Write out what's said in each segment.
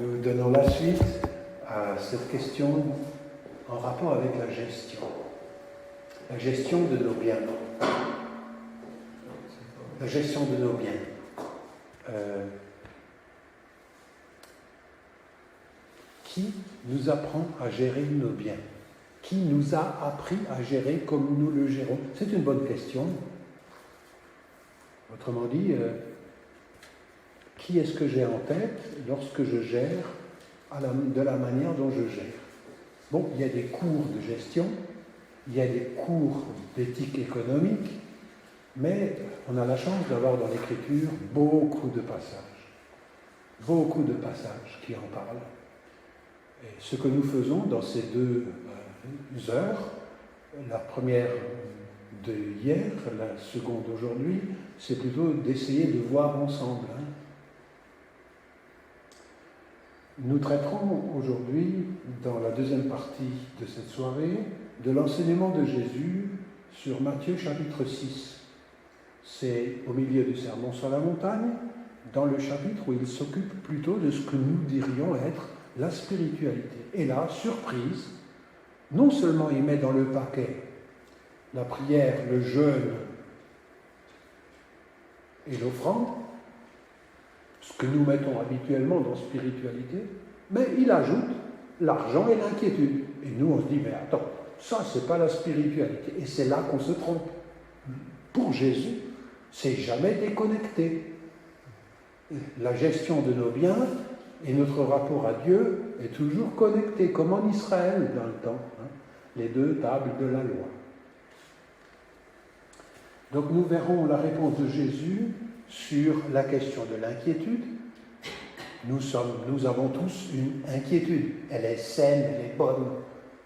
Nous donnons la suite à cette question en rapport avec la gestion. La gestion de nos biens. La gestion de nos biens. Qui nous apprend à gérer nos biens? Qui nous a appris à gérer comme nous le gérons? C'est une bonne question. Autrement dit, qui est-ce que j'ai en tête lorsque je gère de la manière dont je gère? Bon, il y a des cours de gestion, il y a des cours d'éthique économique, mais on a la chance d'avoir dans l'Écriture beaucoup de passages qui en parlent. Et ce que nous faisons dans ces 2 heures, la première de hier, la seconde aujourd'hui, c'est plutôt d'essayer de voir ensemble. Nous traiterons aujourd'hui, dans la deuxième partie de cette soirée, de l'enseignement de Jésus sur Matthieu chapitre 6. C'est au milieu du Sermon sur la montagne, dans le chapitre où il s'occupe plutôt de ce que nous dirions être la spiritualité. Et là, surprise, non seulement il met dans le paquet la prière, le jeûne et l'offrande, ce que nous mettons habituellement dans spiritualité, mais il ajoute l'argent et l'inquiétude. Et nous, on se dit, mais attends, ça, c'est pas la spiritualité. Et c'est là qu'on se trompe. Pour Jésus, c'est jamais déconnecté. La gestion de nos biens et notre rapport à Dieu est toujours connecté, comme en Israël dans le temps, les 2 tables de la loi. Donc nous verrons la réponse de Jésus sur la question de l'inquiétude. Nous avons tous une inquiétude. Elle est saine, elle est bonne.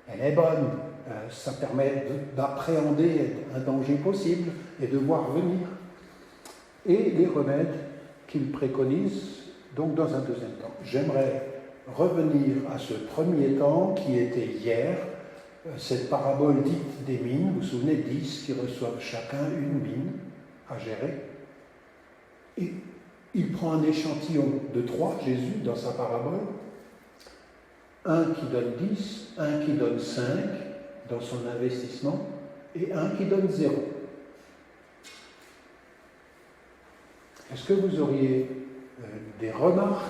Elle est bonne. Ça permet d'appréhender un danger possible et de voir venir. Et les remèdes qu'il préconise, donc dans un deuxième temps. J'aimerais revenir à ce premier temps qui était hier, cette parabole dite des mines. Vous vous souvenez, 10 qui reçoivent chacun une mine à gérer. Et il prend un échantillon de 3, Jésus, dans sa parabole. Un qui donne 10, un qui donne 5 dans son investissement, et un qui donne 0. Est-ce que vous auriez des remarques?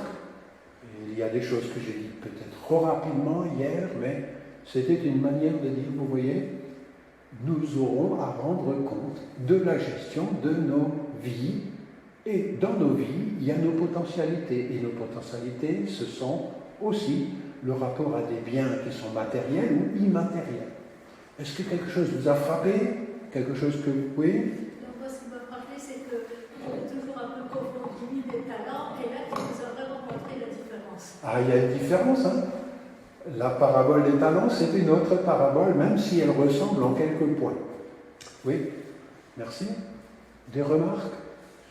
Il y a des choses que j'ai dites peut-être trop rapidement hier, mais c'était une manière de dire, vous voyez, nous aurons à rendre compte de la gestion de nos vies. Et dans nos vies, il y a nos potentialités. Et nos potentialités, ce sont aussi le rapport à des biens qui sont matériels ou immatériels. Est-ce que quelque chose vous a frappé? Quelque chose que vous pouvez? Moi, ce qui m'a frappé, c'est que on est toujours un peu confondus des talents, et là, tu nous as vraiment montré la différence. Ah, il y a une différence, hein? La parabole des talents, c'est une autre parabole, même si elle ressemble en quelques points. Oui, merci. Des remarques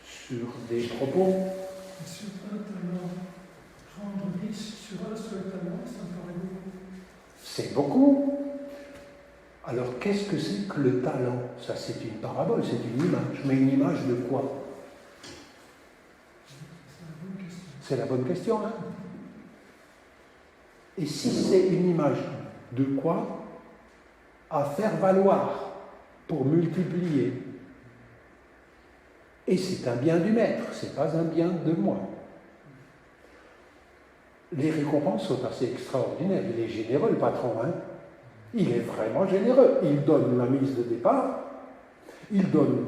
sur des propos? Sur un talent, prendre 10 sur un seul talent, ça me paraît beaucoup. C'est beaucoup. Alors, qu'est-ce que c'est que le talent? Ça, c'est une parabole, c'est une image. Mais une image de quoi? C'est la bonne question, hein? Et si c'est une image de quoi? À faire valoir pour multiplier. Et c'est un bien du maître, c'est pas un bien de moi. Les récompenses sont assez extraordinaires. Il est généreux, le patron, hein? Il est vraiment généreux. Il donne la mise de départ, il donne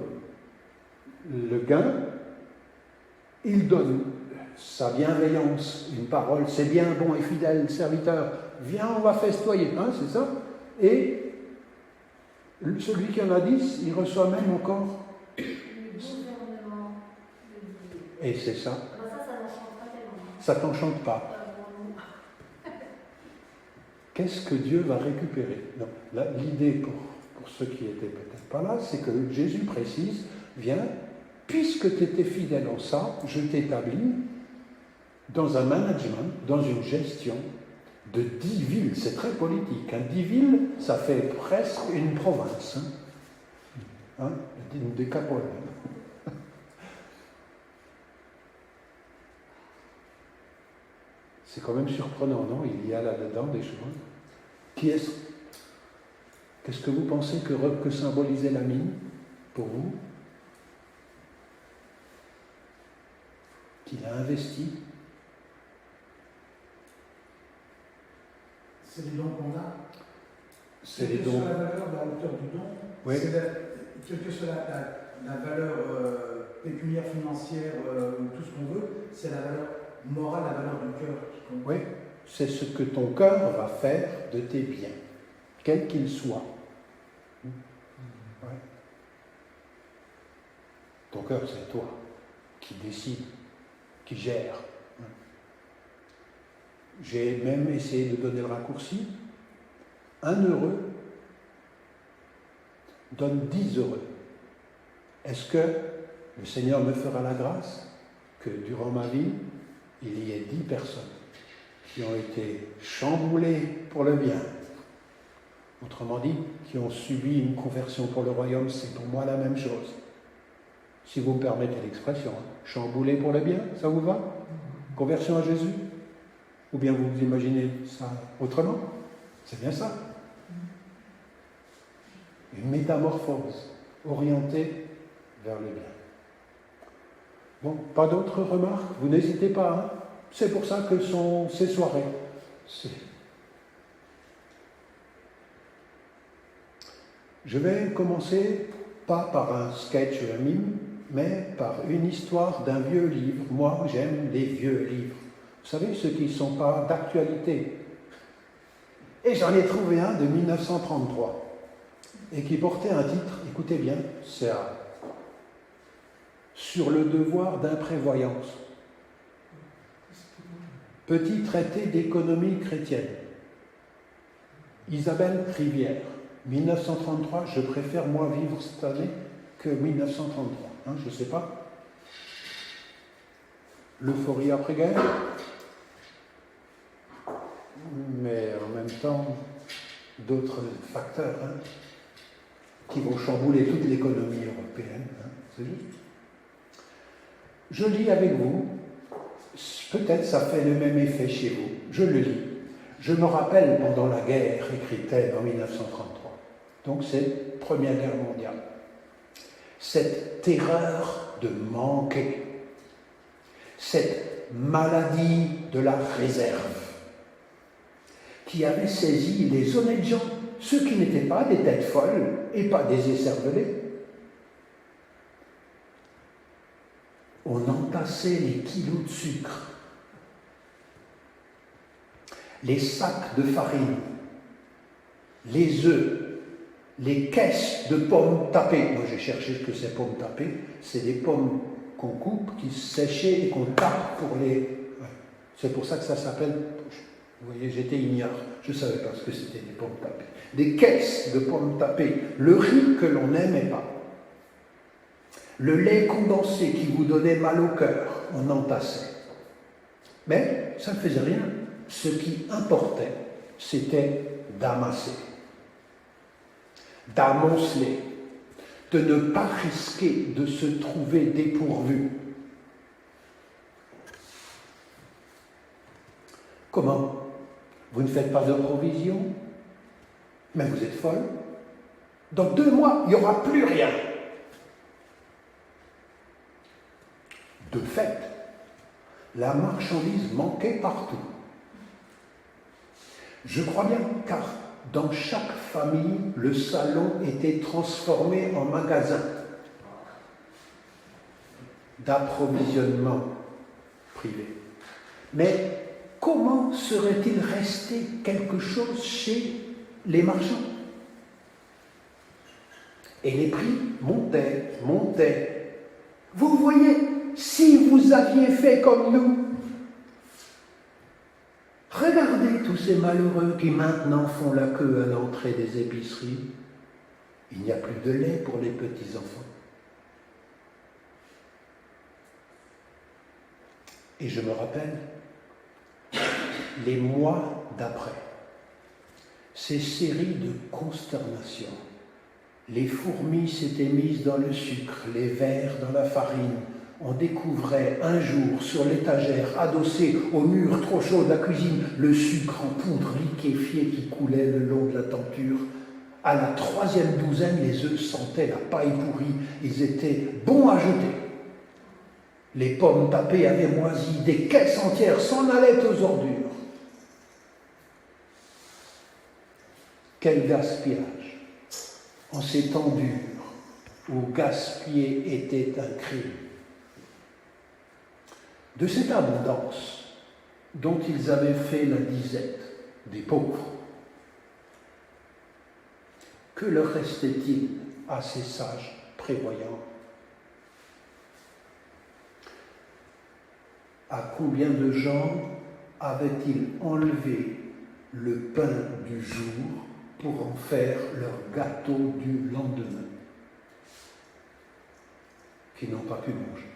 le gain, il donne sa bienveillance, une parole, c'est bien, bon et fidèle serviteur, viens, on va festoyer, hein, c'est ça? Et celui qui en a 10, il reçoit même encore. Et c'est ça. Ça n'enchante pas tellement. Ça t'enchante pas. Qu'est-ce que Dieu va récupérer? Non, là, l'idée, pour ceux qui n'étaient peut-être pas là, c'est que Jésus précise, viens, puisque tu étais fidèle en ça, je t'établis dans un management, dans une gestion de 10 villes. C'est très politique. 10 villes, ça fait presque une province. Une décapole. C'est quand même surprenant, non? Il y a là-dedans des choses. Qu'est-ce que vous pensez que symbolisait la mine pour vous? Qu'il a investi? C'est les dons qu'on a. C'est les Quelle que dons. soit la valeur, la hauteur du don, Oui. quelle que soit la valeur pécuniaire, financière, tout ce qu'on veut, c'est la valeur morale, la valeur du cœur qui compte. Oui, c'est ce que ton cœur va faire de tes biens, quels qu'ils soient. Ouais. Ton cœur, c'est toi qui décide, qui gère. J'ai même essayé de donner le raccourci. 1 heureux donne 10 heureux. Est-ce que le Seigneur me fera la grâce que durant ma vie, il y ait 10 personnes qui ont été chamboulées pour le bien? Autrement dit, qui ont subi une conversion pour le royaume, c'est pour moi la même chose. Si vous me permettez l'expression, chamboulées pour le bien, ça vous va? Conversion à Jésus? Ou bien vous imaginez ça autrement? C'est bien ça. Une métamorphose orientée vers le bien. Bon, pas d'autres remarques? Vous n'hésitez pas, hein? C'est pour ça que sont ces soirées. Je vais commencer, pas par un sketch ou un mime, mais par une histoire d'un vieux livre. Moi, j'aime les vieux livres. Vous savez, ceux qui ne sont pas d'actualité. Et j'en ai trouvé un de 1933, et qui portait un titre, écoutez bien, c'est Sur le devoir d'imprévoyance. Petit traité d'économie chrétienne. Isabelle Rivière, 1933, je préfère moi vivre cette année que 1933, hein, je ne sais pas. L'euphorie après-guerre, mais en même temps, d'autres facteurs qui vont chambouler toute l'économie européenne, c'est juste. Je lis avec vous, peut-être ça fait le même effet chez vous, je le lis. Je me rappelle pendant la guerre, écrit-elle en 1933, donc c'est Première Guerre mondiale, cette terreur de manquer, cette maladie de la réserve, qui avait saisi les honnêtes gens, ceux qui n'étaient pas des têtes folles et pas des écervelés. On entassait les kilos de sucre, les sacs de farine, les œufs, les caisses de pommes tapées. Moi j'ai cherché ce que c'est pommes tapées, c'est des pommes qu'on coupe, qui séchent et qu'on tape pour les... Ouais. C'est pour ça que ça s'appelle... Vous voyez, j'étais ignare, je ne savais pas ce que c'était des pommes tapées. Des caisses de pommes tapées, le riz que l'on n'aimait pas, le lait condensé qui vous donnait mal au cœur, on entassait. Mais ça ne faisait rien. Ce qui importait, c'était d'amasser, d'amonceler, de ne pas risquer de se trouver dépourvu. Comment? Vous ne faites pas de provision? Mais vous êtes folle. Dans 2 mois, il n'y aura plus rien. De fait, la marchandise manquait partout. Je crois bien, car dans chaque famille, le salon était transformé en magasin d'approvisionnement privé. Mais comment serait-il resté quelque chose chez les marchands? Et les prix montaient. Vous voyez, si vous aviez fait comme nous, regardez tous ces malheureux qui maintenant font la queue à l'entrée des épiceries. Il n'y a plus de lait pour les petits-enfants. Et je me rappelle les mois d'après, ces séries de consternations. Les fourmis s'étaient mises dans le sucre, les vers dans la farine. on découvrait un jour sur l'étagère, adossé au mur trop chaud de la cuisine, le sucre en poudre liquéfié qui coulait le long de la tenture. À la 3e douzaine, les œufs sentaient la paille pourrie. Ils étaient bons à jeter. Les pommes tapées avaient moisi. Des caisses entières s'en allaient aux ordures. Quel gaspillage en ces temps durs où gaspiller était un crime. De cette abondance dont ils avaient fait la disette des pauvres, que leur restait-il à ces sages prévoyants? À combien de gens avaient-ils enlevé le pain du jour pour en faire leur gâteau du lendemain, qui n'ont pas pu manger?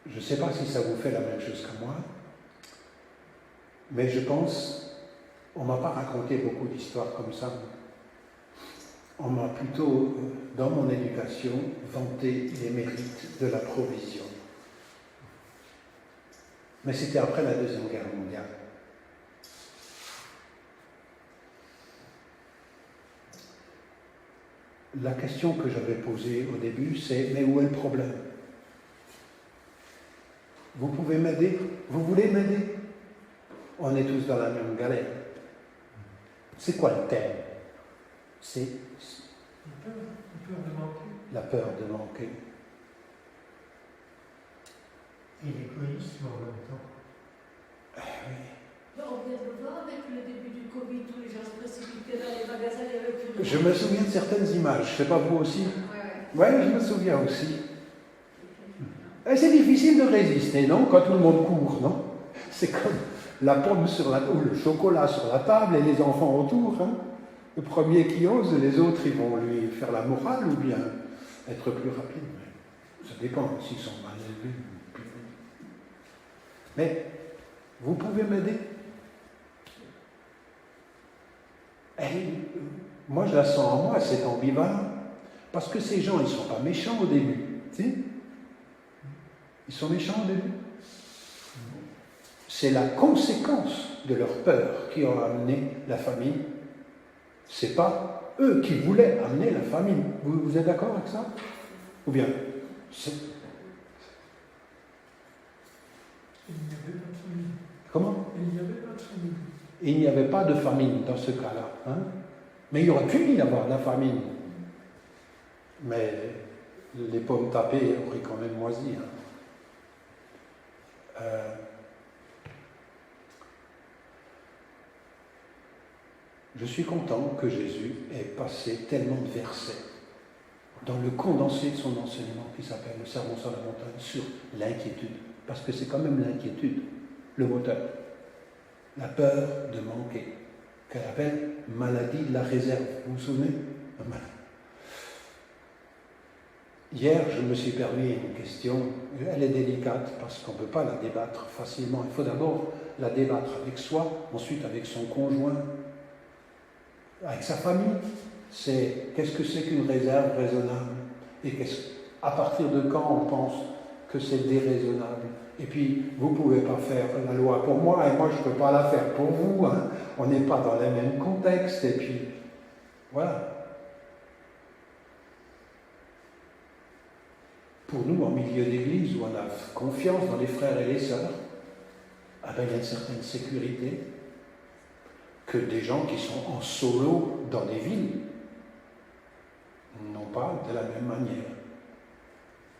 Je ne sais pas si ça vous fait la même chose que moi, mais je pense, on ne m'a pas raconté beaucoup d'histoires comme ça. On m'a plutôt, dans mon éducation, vanté les mérites de la provision. Mais c'était après la Deuxième Guerre mondiale. La question que j'avais posée au début, c'est « mais où est le problème ?» Vous pouvez m'aider? Vous voulez m'aider? On est tous dans la même galère. C'est quoi le thème? C'est la peur de manquer. Et l'égoïsme en même temps. Oui. On vient de le voir avec le début du Covid, où les gens se précipitaient dans les magasins, il y avait plus de... Je me souviens de certaines images, je ne sais pas vous aussi. Oui, je me souviens aussi. Et c'est difficile de résister, non? Quand tout le monde court, non? C'est comme la pomme ou le chocolat sur la table et les enfants autour. Hein? Le premier qui ose, les autres, ils vont lui faire la morale ou bien être plus rapide. Ça dépend s'ils sont mal élevés. Mais vous pouvez m'aider? Moi, je la sens en moi, c'est ambivalent. Parce que ces gens, ils ne sont pas méchants au début. Si? Ils sont méchants au début. C'est la conséquence de leur peur qui a amené la famine. Ce n'est pas eux qui voulaient amener la famine. Vous êtes d'accord avec ça? Ou bien Il n'y avait pas de famine. Comment? Il n'y avait pas de famine. Il n'y avait pas de famine dans ce cas-là. Hein? Mais il aurait pu y avoir de la famine. Mais les pommes tapées auraient quand même moisi. Hein? Je suis content que Jésus ait passé tellement de versets dans le condensé de son enseignement qui s'appelle le Sermon sur la montagne sur l'inquiétude. Parce que c'est quand même l'inquiétude, le moteur. La peur de manquer, qu'elle appelle maladie de la réserve. Vous vous souvenez? Hier, je me suis permis une question, elle est délicate parce qu'on ne peut pas la débattre facilement. Il faut d'abord la débattre avec soi, ensuite avec son conjoint, avec sa famille. C'est qu'est-ce que c'est qu'une réserve raisonnable? Et à partir de quand on pense que c'est déraisonnable? Et puis, vous ne pouvez pas faire la loi pour moi et moi je ne peux pas la faire pour vous. Hein. On n'est pas dans les mêmes contextes. Et puis, voilà. Pour nous, en milieu d'église, où on a confiance dans les frères et les sœurs, il y a une certaine sécurité que des gens qui sont en solo dans des villes n'ont pas de la même manière.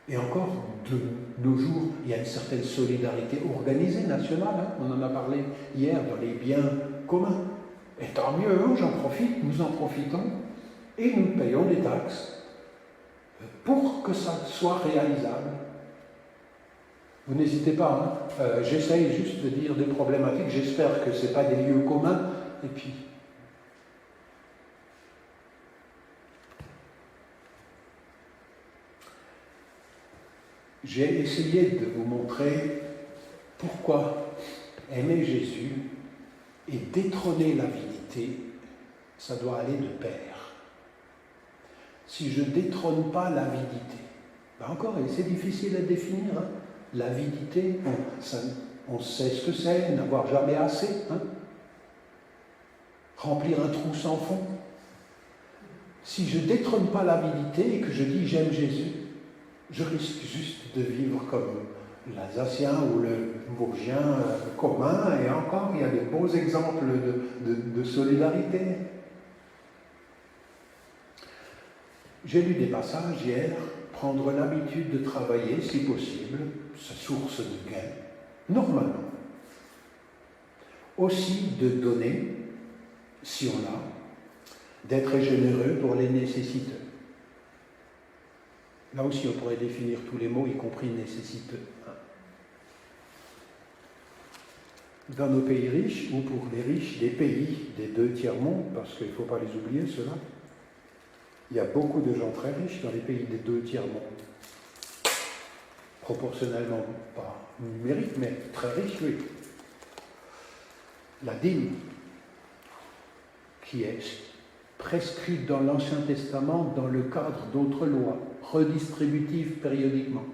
Et encore, de nos jours, il y a une certaine solidarité organisée nationale. Hein. On en a parlé hier dans les biens communs. Et tant mieux, hein, j'en profite, nous en profitons, et nous payons des taxes pour que ça soit réalisable. Vous n'hésitez pas, hein. J'essaye juste de dire des problématiques, j'espère que ce n'est pas des lieux communs, et puis... J'ai essayé de vous montrer pourquoi aimer Jésus et détrôner l'avidité, ça doit aller de pair. Si je ne détrône pas l'avidité, Ben encore, et c'est difficile à définir. Hein. L'avidité, on sait ce que c'est, n'avoir jamais assez. Hein. Remplir un trou sans fond. Si je ne détrône pas l'avidité et que je dis j'aime Jésus, je risque juste de vivre comme l'Alsacien ou le Bourgien commun, et encore, il y a des beaux exemples de solidarité. J'ai lu des passages hier, prendre l'habitude de travailler, si possible, sa source de gain, normalement. Aussi de donner, si on l'a, d'être généreux pour les nécessiteux. Là aussi, on pourrait définir tous les mots, y compris nécessiteux. Dans nos pays riches, ou pour les riches des pays des 2 tiers-mondes, parce qu'il ne faut pas les oublier, ceux-là, il y a beaucoup de gens très riches dans les pays des 2 tiers-mondes. Proportionnellement, pas numérique, mais très riches, oui. La dîme, qui est prescrite dans l'Ancien Testament dans le cadre d'autres lois, redistributives périodiquement,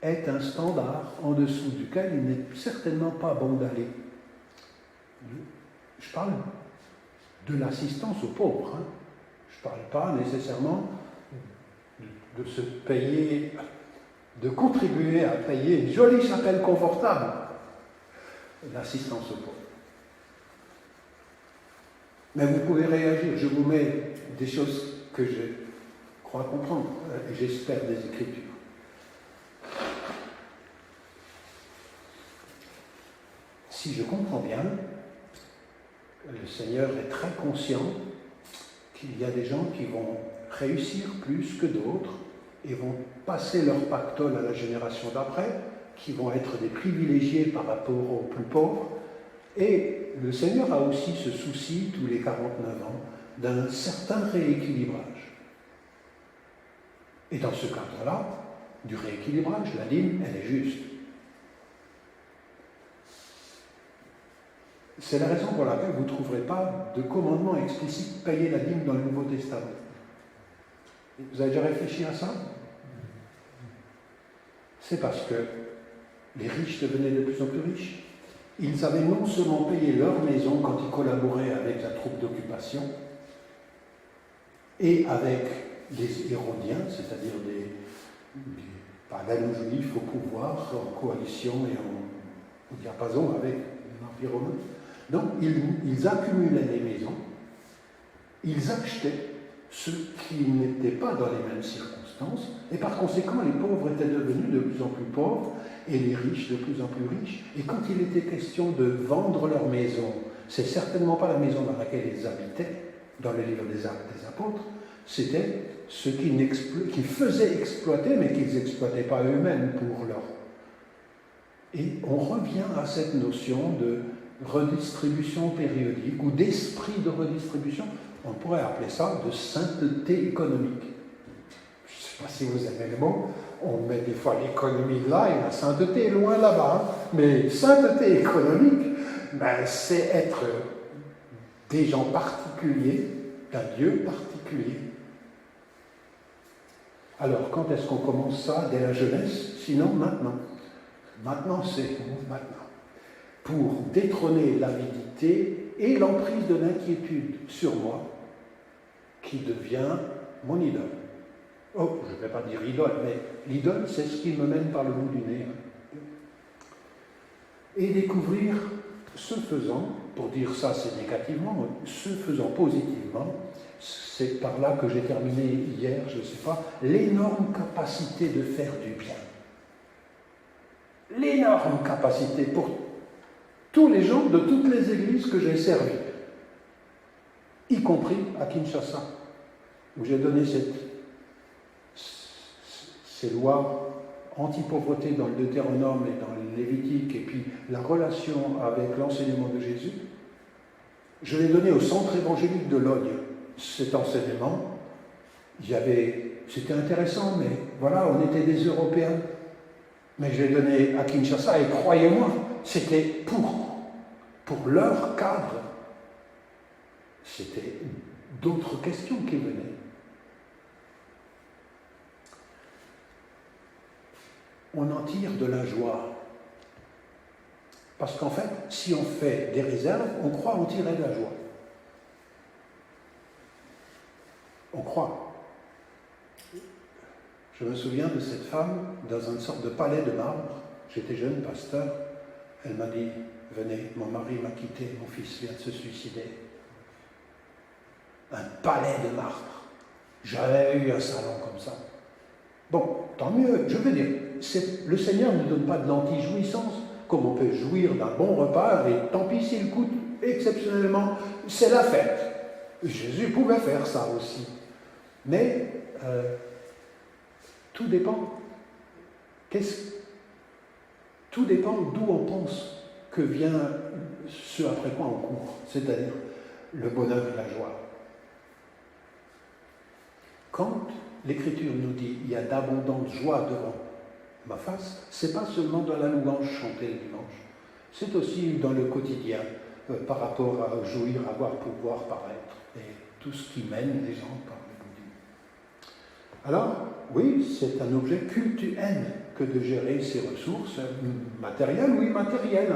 est un standard en dessous duquel il n'est certainement pas bon d'aller. Je parle de l'assistance aux pauvres. Hein. Je ne parle pas nécessairement de se payer, de contribuer à payer une jolie chapelle confortable. L'assistance aux pauvres. Mais vous pouvez réagir. Je vous mets des choses que je crois comprendre, et j'espère des Écritures. Si je comprends bien, le Seigneur est très conscient qu'il y a des gens qui vont réussir plus que d'autres et vont passer leur pactole à la génération d'après, qui vont être des privilégiés par rapport aux plus pauvres. Et le Seigneur a aussi ce souci, tous les 49 ans, d'un certain rééquilibrage. Et dans ce cadre-là, du rééquilibrage, la dîme, elle est juste. C'est la raison pour laquelle vous ne trouverez pas de commandement explicite payer la dîme dans le Nouveau Testament. Vous avez déjà réfléchi à ça? C'est parce que les riches devenaient de plus en plus riches. Ils avaient non seulement payé leur maison quand ils collaboraient avec la troupe d'occupation et avec les Hérodiens, c'est-à-dire des pagans juifs au pouvoir, en coalition et au diapason avec l'Empire romain. Donc, ils accumulaient des maisons, ils achetaient ceux qui n'étaient pas dans les mêmes circonstances, et par conséquent, les pauvres étaient devenus de plus en plus pauvres, et les riches de plus en plus riches. Et quand il était question de vendre leur maison, c'est certainement pas la maison dans laquelle ils habitaient, dans le livre des Actes des Apôtres, c'était ceux qui faisaient exploiter, mais qu'ils n'exploitaient pas eux-mêmes pour leur. Et on revient à cette notion de redistribution périodique, ou d'esprit de redistribution. On pourrait appeler ça de sainteté économique. Je ne sais pas si vous aimez le mot, on met des fois l'économie là et la sainteté est loin là-bas. Hein. Mais sainteté économique, ben, c'est être des gens particuliers, d'un Dieu particulier. Alors, quand est-ce qu'on commence ça? Dès la jeunesse? Sinon, maintenant. Maintenant, c'est maintenant. Pour détrôner l'avidité et l'emprise de l'inquiétude sur moi, qui devient mon idole. Oh, je ne vais pas dire idole, mais l'idole, c'est ce qui me mène par le bout du nez. Et découvrir, ce faisant, pour dire ça c'est négativement, ce faisant positivement, c'est par là que j'ai terminé hier, je ne sais pas, l'énorme capacité de faire du bien. L'énorme capacité pour tous les gens de toutes les églises que j'ai servies, y compris à Kinshasa, où j'ai donné ces lois anti-pauvreté dans le Deutéronome et dans le Lévitique, et puis la relation avec l'enseignement de Jésus. Je l'ai donné au centre évangélique de Logne. Cet enseignement, c'était intéressant, mais voilà, on était des Européens. Mais je l'ai donné à Kinshasa, et croyez-moi, c'était pour leur cadre. C'était d'autres questions qui venaient. on en tire de la joie. Parce qu'en fait, si on fait des réserves, on croit en tirer de la joie. On croit. Je me souviens de cette femme dans une sorte de palais de marbre. J'étais jeune pasteur. Elle m'a dit, venez, mon mari m'a quitté, mon fils vient de se suicider. Un palais de marbre. J'avais eu un salon comme ça. Bon, tant mieux, je veux dire, le Seigneur ne donne pas de l'anti-jouissance, comme on peut jouir d'un bon repas, et tant pis s'il coûte exceptionnellement, c'est la fête. Jésus pouvait faire ça aussi. Mais tout dépend. Tout dépend d'où on pense que vient ce après quoi on court, c'est-à-dire le bonheur et la joie. Quand l'Écriture nous dit « il y a d'abondantes joies devant ma face », c'est pas seulement dans la louange chantée le dimanche, c'est aussi dans le quotidien, par rapport à jouir, à voir, pouvoir, paraître, et tout ce qui mène les gens par le bout du bout. Alors, oui, c'est un objet cultuel que de gérer ses ressources matérielles, oui, matérielles.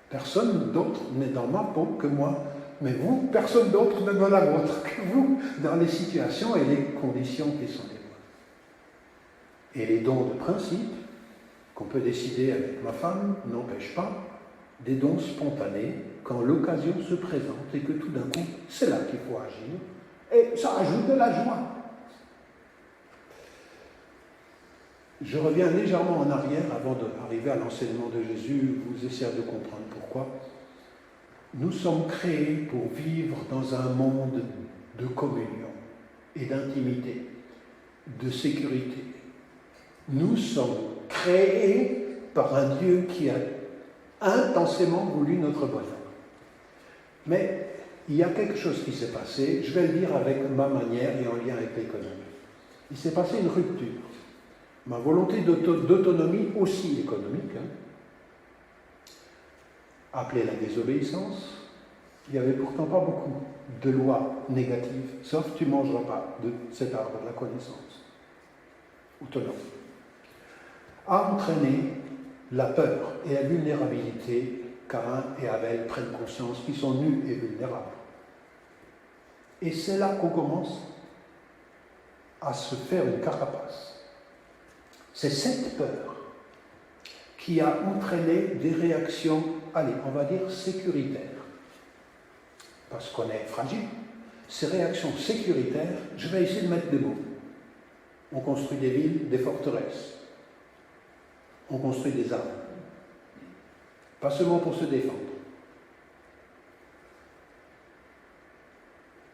Personne d'autre n'est dans ma peau que moi. Mais vous, personne d'autre n'est dans la vôtre que vous, dans les situations et les conditions qui sont les vôtres. Et les dons de principe, qu'on peut décider avec ma femme, n'empêchent pas des dons spontanés quand l'occasion se présente et que tout d'un coup, c'est là qu'il faut agir. Et ça ajoute de la joie. Je reviens légèrement en arrière avant d'arriver à l'enseignement de Jésus. Vous essayez de comprendre pourquoi. Nous sommes créés pour vivre dans un monde de communion et d'intimité, de sécurité. Nous sommes créés par un Dieu qui a intensément voulu notre bonheur. Mais il y a quelque chose qui s'est passé, je vais le dire avec ma manière et en lien avec l'économie. Il s'est passé une rupture. Ma volonté d'autonomie, aussi économique, appelée la désobéissance, il n'y avait pourtant pas beaucoup de lois négatives, sauf tu ne mangeras pas de cet arbre de la connaissance. Autonome. A entraîné la peur et la vulnérabilité. Caïn et Abel prennent conscience qu'ils sont nus et vulnérables. Et c'est là qu'on commence à se faire une carapace. C'est cette peur qui a entraîné des réactions, allez, on va dire sécuritaires. Parce qu'on est fragile. Ces réactions sécuritaires, je vais essayer de mettre des mots. On construit des villes, des forteresses. On construit des armes. Pas seulement pour se défendre.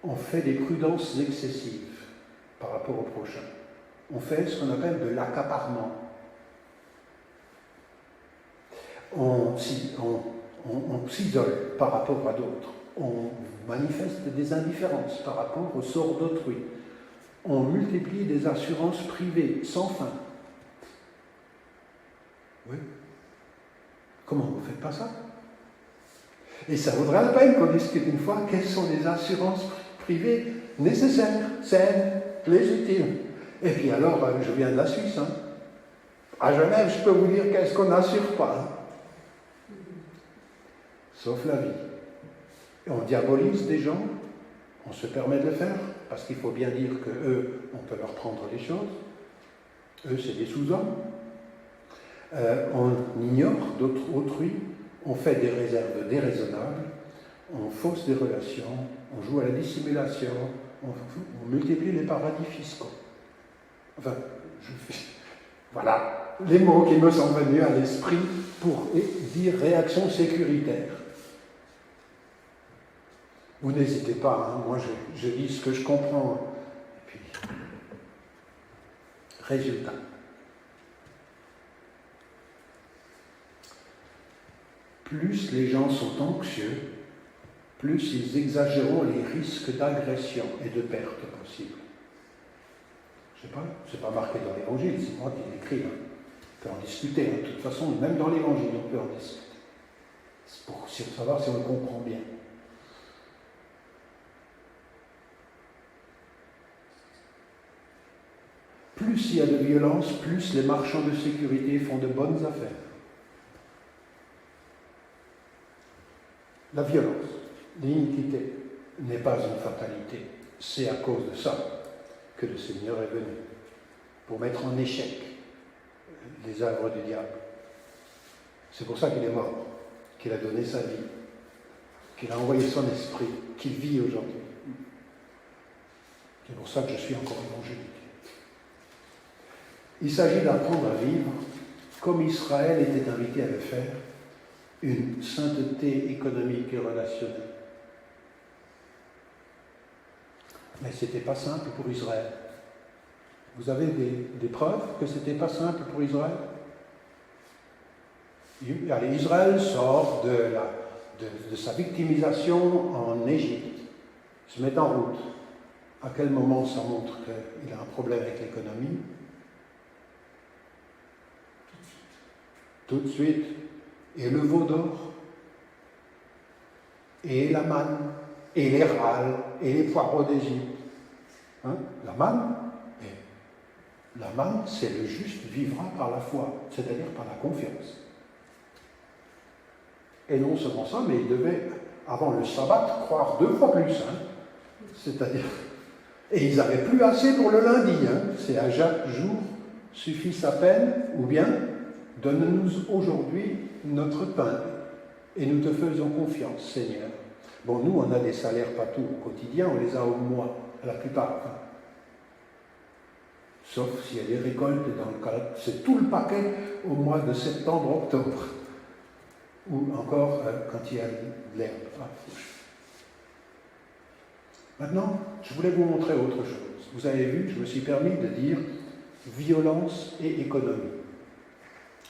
On fait des prudences excessives par rapport au prochain. On fait ce qu'on appelle de l'accaparement. On s'isole par rapport à d'autres. On manifeste des indifférences par rapport au sort d'autrui. On multiplie des assurances privées sans fin. Oui. Comment vous ne faites pas ça? Et ça vaudra la peine qu'on discute une fois quelles sont les assurances privées nécessaires, saines, légitimes. Et puis alors, je viens de la Suisse. À Genève, je peux vous dire qu'est-ce qu'on n'assure pas. Sauf la vie. Et on diabolise des gens, on se permet de le faire, parce qu'il faut bien dire qu'eux, on peut leur prendre les choses. Eux, c'est des sous-hommes. On ignore autrui, on fait des réserves déraisonnables, on fausse des relations, on joue à la dissimulation, on multiplie les paradis fiscaux. Enfin, voilà les mots qui me sont venus à l'esprit pour dire réaction sécuritaire. Vous n'hésitez pas, moi je dis ce que je comprends. Et puis, résultat. Plus les gens sont anxieux, plus ils exagéreront les risques d'agression et de perte possibles. Je ne sais pas, c'est pas marqué dans l'Évangile, c'est moi qui l'écris. On peut en discuter, de toute façon, même dans l'Évangile, on peut en discuter. C'est pour savoir si on le comprend bien. plus il y a de violence, plus les marchands de sécurité font de bonnes affaires. La violence, l'iniquité n'est pas une fatalité. C'est à cause de ça que le Seigneur est venu, pour mettre en échec les œuvres du diable. C'est pour ça qu'il est mort, qu'il a donné sa vie, qu'il a envoyé son esprit, qu'il vit aujourd'hui. C'est pour ça que je suis encore évangélique. Il s'agit d'apprendre à vivre comme Israël était invité à le faire, une sainteté économique et relationnelle. Mais ce n'était pas simple pour Israël. Vous avez des preuves que ce n'était pas simple pour Israël? Allez, Israël sort de sa victimisation en Égypte, se met en route. À quel moment ça montre qu'il a un problème avec l'économie? Tout de suite. Et le veau d'or, et la manne, et les râles, et les poireaux d'Égypte. Hein? La manne, c'est le juste vivra par la foi, c'est-à-dire par la confiance. Et non seulement ça, mais il devait, avant le sabbat, croire 2 fois plus. Hein? C'est-à-dire, et ils n'avaient plus assez pour le lundi. Hein? C'est à chaque jour suffit sa peine, ou bien donne-nous aujourd'hui notre pain, et nous te faisons confiance, Seigneur. Bon, nous, on a des salaires pas tout au quotidien, on les a au mois, la plupart. Hein. Sauf s'il y a des récoltes, dans le cas, c'est tout le paquet au mois de septembre, octobre. Ou encore quand il y a de l'herbe. Maintenant, je voulais vous montrer autre chose. Vous avez vu, je me suis permis de dire violence et économie.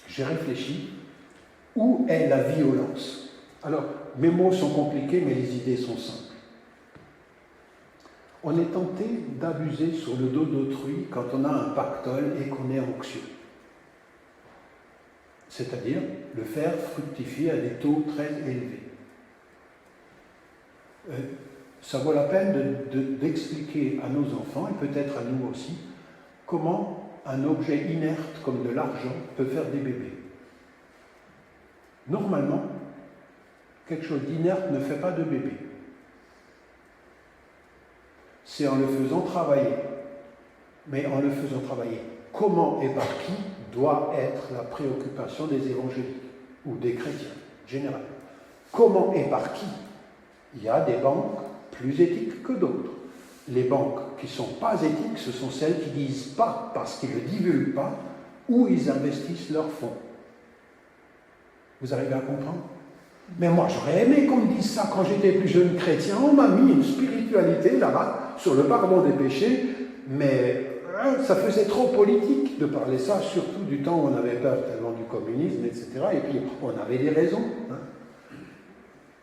J'ai réfléchi, où est la violence? Alors, mes mots sont compliqués, mais les idées sont simples. On est tenté d'abuser sur le dos d'autrui quand on a un pactole et qu'on est anxieux. C'est-à-dire le faire fructifier à des taux très élevés. Ça vaut la peine d'expliquer à nos enfants, et peut-être à nous aussi, comment un objet inerte comme de l'argent peut faire des bébés. Normalement, quelque chose d'inerte ne fait pas de bébé. C'est en le faisant travailler. Mais en le faisant travailler, comment et par qui doit être la préoccupation des évangéliques ou des chrétiens en général. Comment et par qui? Il y a des banques plus éthiques que d'autres. Les banques qui ne sont pas éthiques, ce sont celles qui ne disent pas, parce qu'ils ne divulguent pas, où ils investissent leurs fonds. Vous arrivez à comprendre? Mais moi, j'aurais aimé qu'on me dise ça quand j'étais plus jeune chrétien. On m'a mis une spiritualité là-bas, sur le pardon des péchés, mais ça faisait trop politique de parler ça, surtout du temps où on avait peur tellement du communisme, etc. Et puis, on avait des raisons. Hein.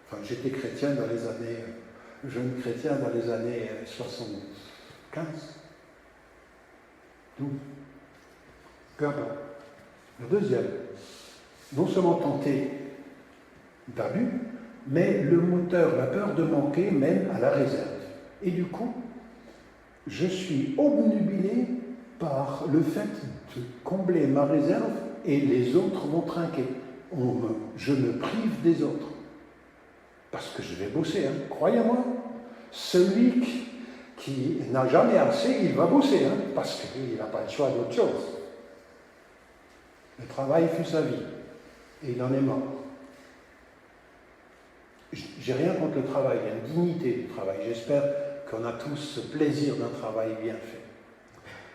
Enfin, j'étais chrétien dans les années... jeune chrétien dans les années 75. 12. Peu importe. Le deuxième, non seulement tenté d'abus, mais le moteur, la peur de manquer, mène à la réserve. Et du coup, je suis obnubilé par le fait de combler ma réserve et les autres vont trinquer. Je me prive des autres. Parce que je vais bosser, hein, croyez-moi. Celui qui n'a jamais assez, il va bosser, hein, parce qu'il n'a pas le choix d'autre chose. Le travail fut sa vie, et il en est mort. J'ai rien contre le travail, il y a une dignité du travail. J'espère qu'on a tous ce plaisir d'un travail bien fait.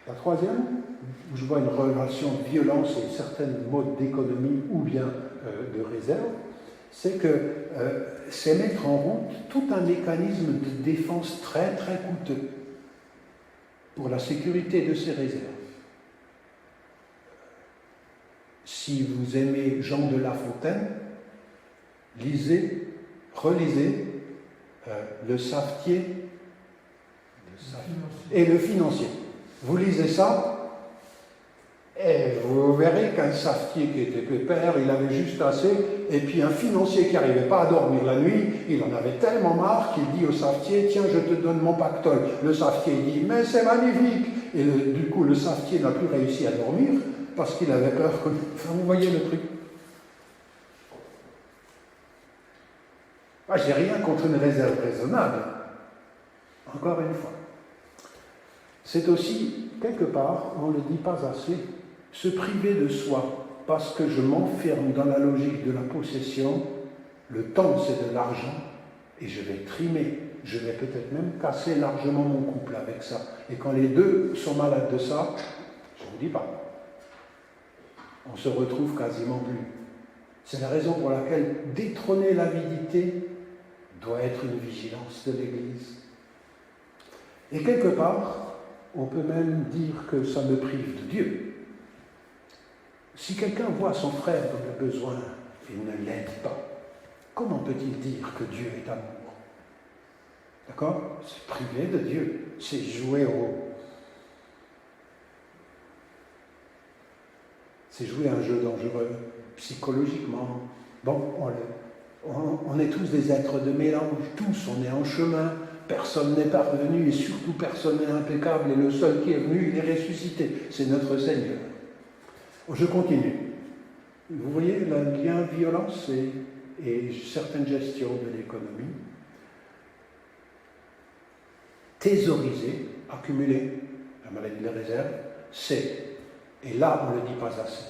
La troisième, où je vois une relation de violence et certains modes d'économie ou bien de réserve, c'est que c'est mettre en route tout un mécanisme de défense très très coûteux pour la sécurité de ces réserves. Si vous aimez Jean de La Fontaine, relisez Le Savetier et Le Financier. Vous lisez ça, et vous verrez qu'un savetier qui était pépère, il avait juste assez, et puis un financier qui n'arrivait pas à dormir la nuit, il en avait tellement marre qu'il dit au savetier, tiens, je te donne mon pactole. Le savetier dit, mais c'est magnifique, et du coup le savetier n'a plus réussi à dormir parce qu'il avait peur que... Enfin, vous voyez le truc. Moi, j'ai rien contre une réserve raisonnable. Encore une fois. C'est aussi, quelque part, on ne le dit pas assez, se priver de soi parce que je m'enferme dans la logique de la possession. Le temps, c'est de l'argent, et je vais trimer. Je vais peut-être même casser largement mon couple avec ça. Et quand les deux sont malades de ça, je ne vous dis pas. On se retrouve quasiment plus. C'est la raison pour laquelle détrôner l'avidité doit être une vigilance de l'Église. Et quelque part, on peut même dire que ça me prive de Dieu. Si quelqu'un voit son frère dans le besoin et ne l'aide pas, comment peut-il dire que Dieu est amour? D'accord? C'est privé de Dieu, c'est jouer c'est jouer un jeu dangereux, psychologiquement. Bon, on est tous des êtres de mélange, tous, on est en chemin, personne n'est parvenu et surtout personne n'est impeccable et le seul qui est venu, il est ressuscité, c'est notre Seigneur. Je continue. Vous voyez le lien violence et certaines gestions de l'économie. Thésauriser, accumuler, la maladie de la réserve, c'est, et là on ne le dit pas assez,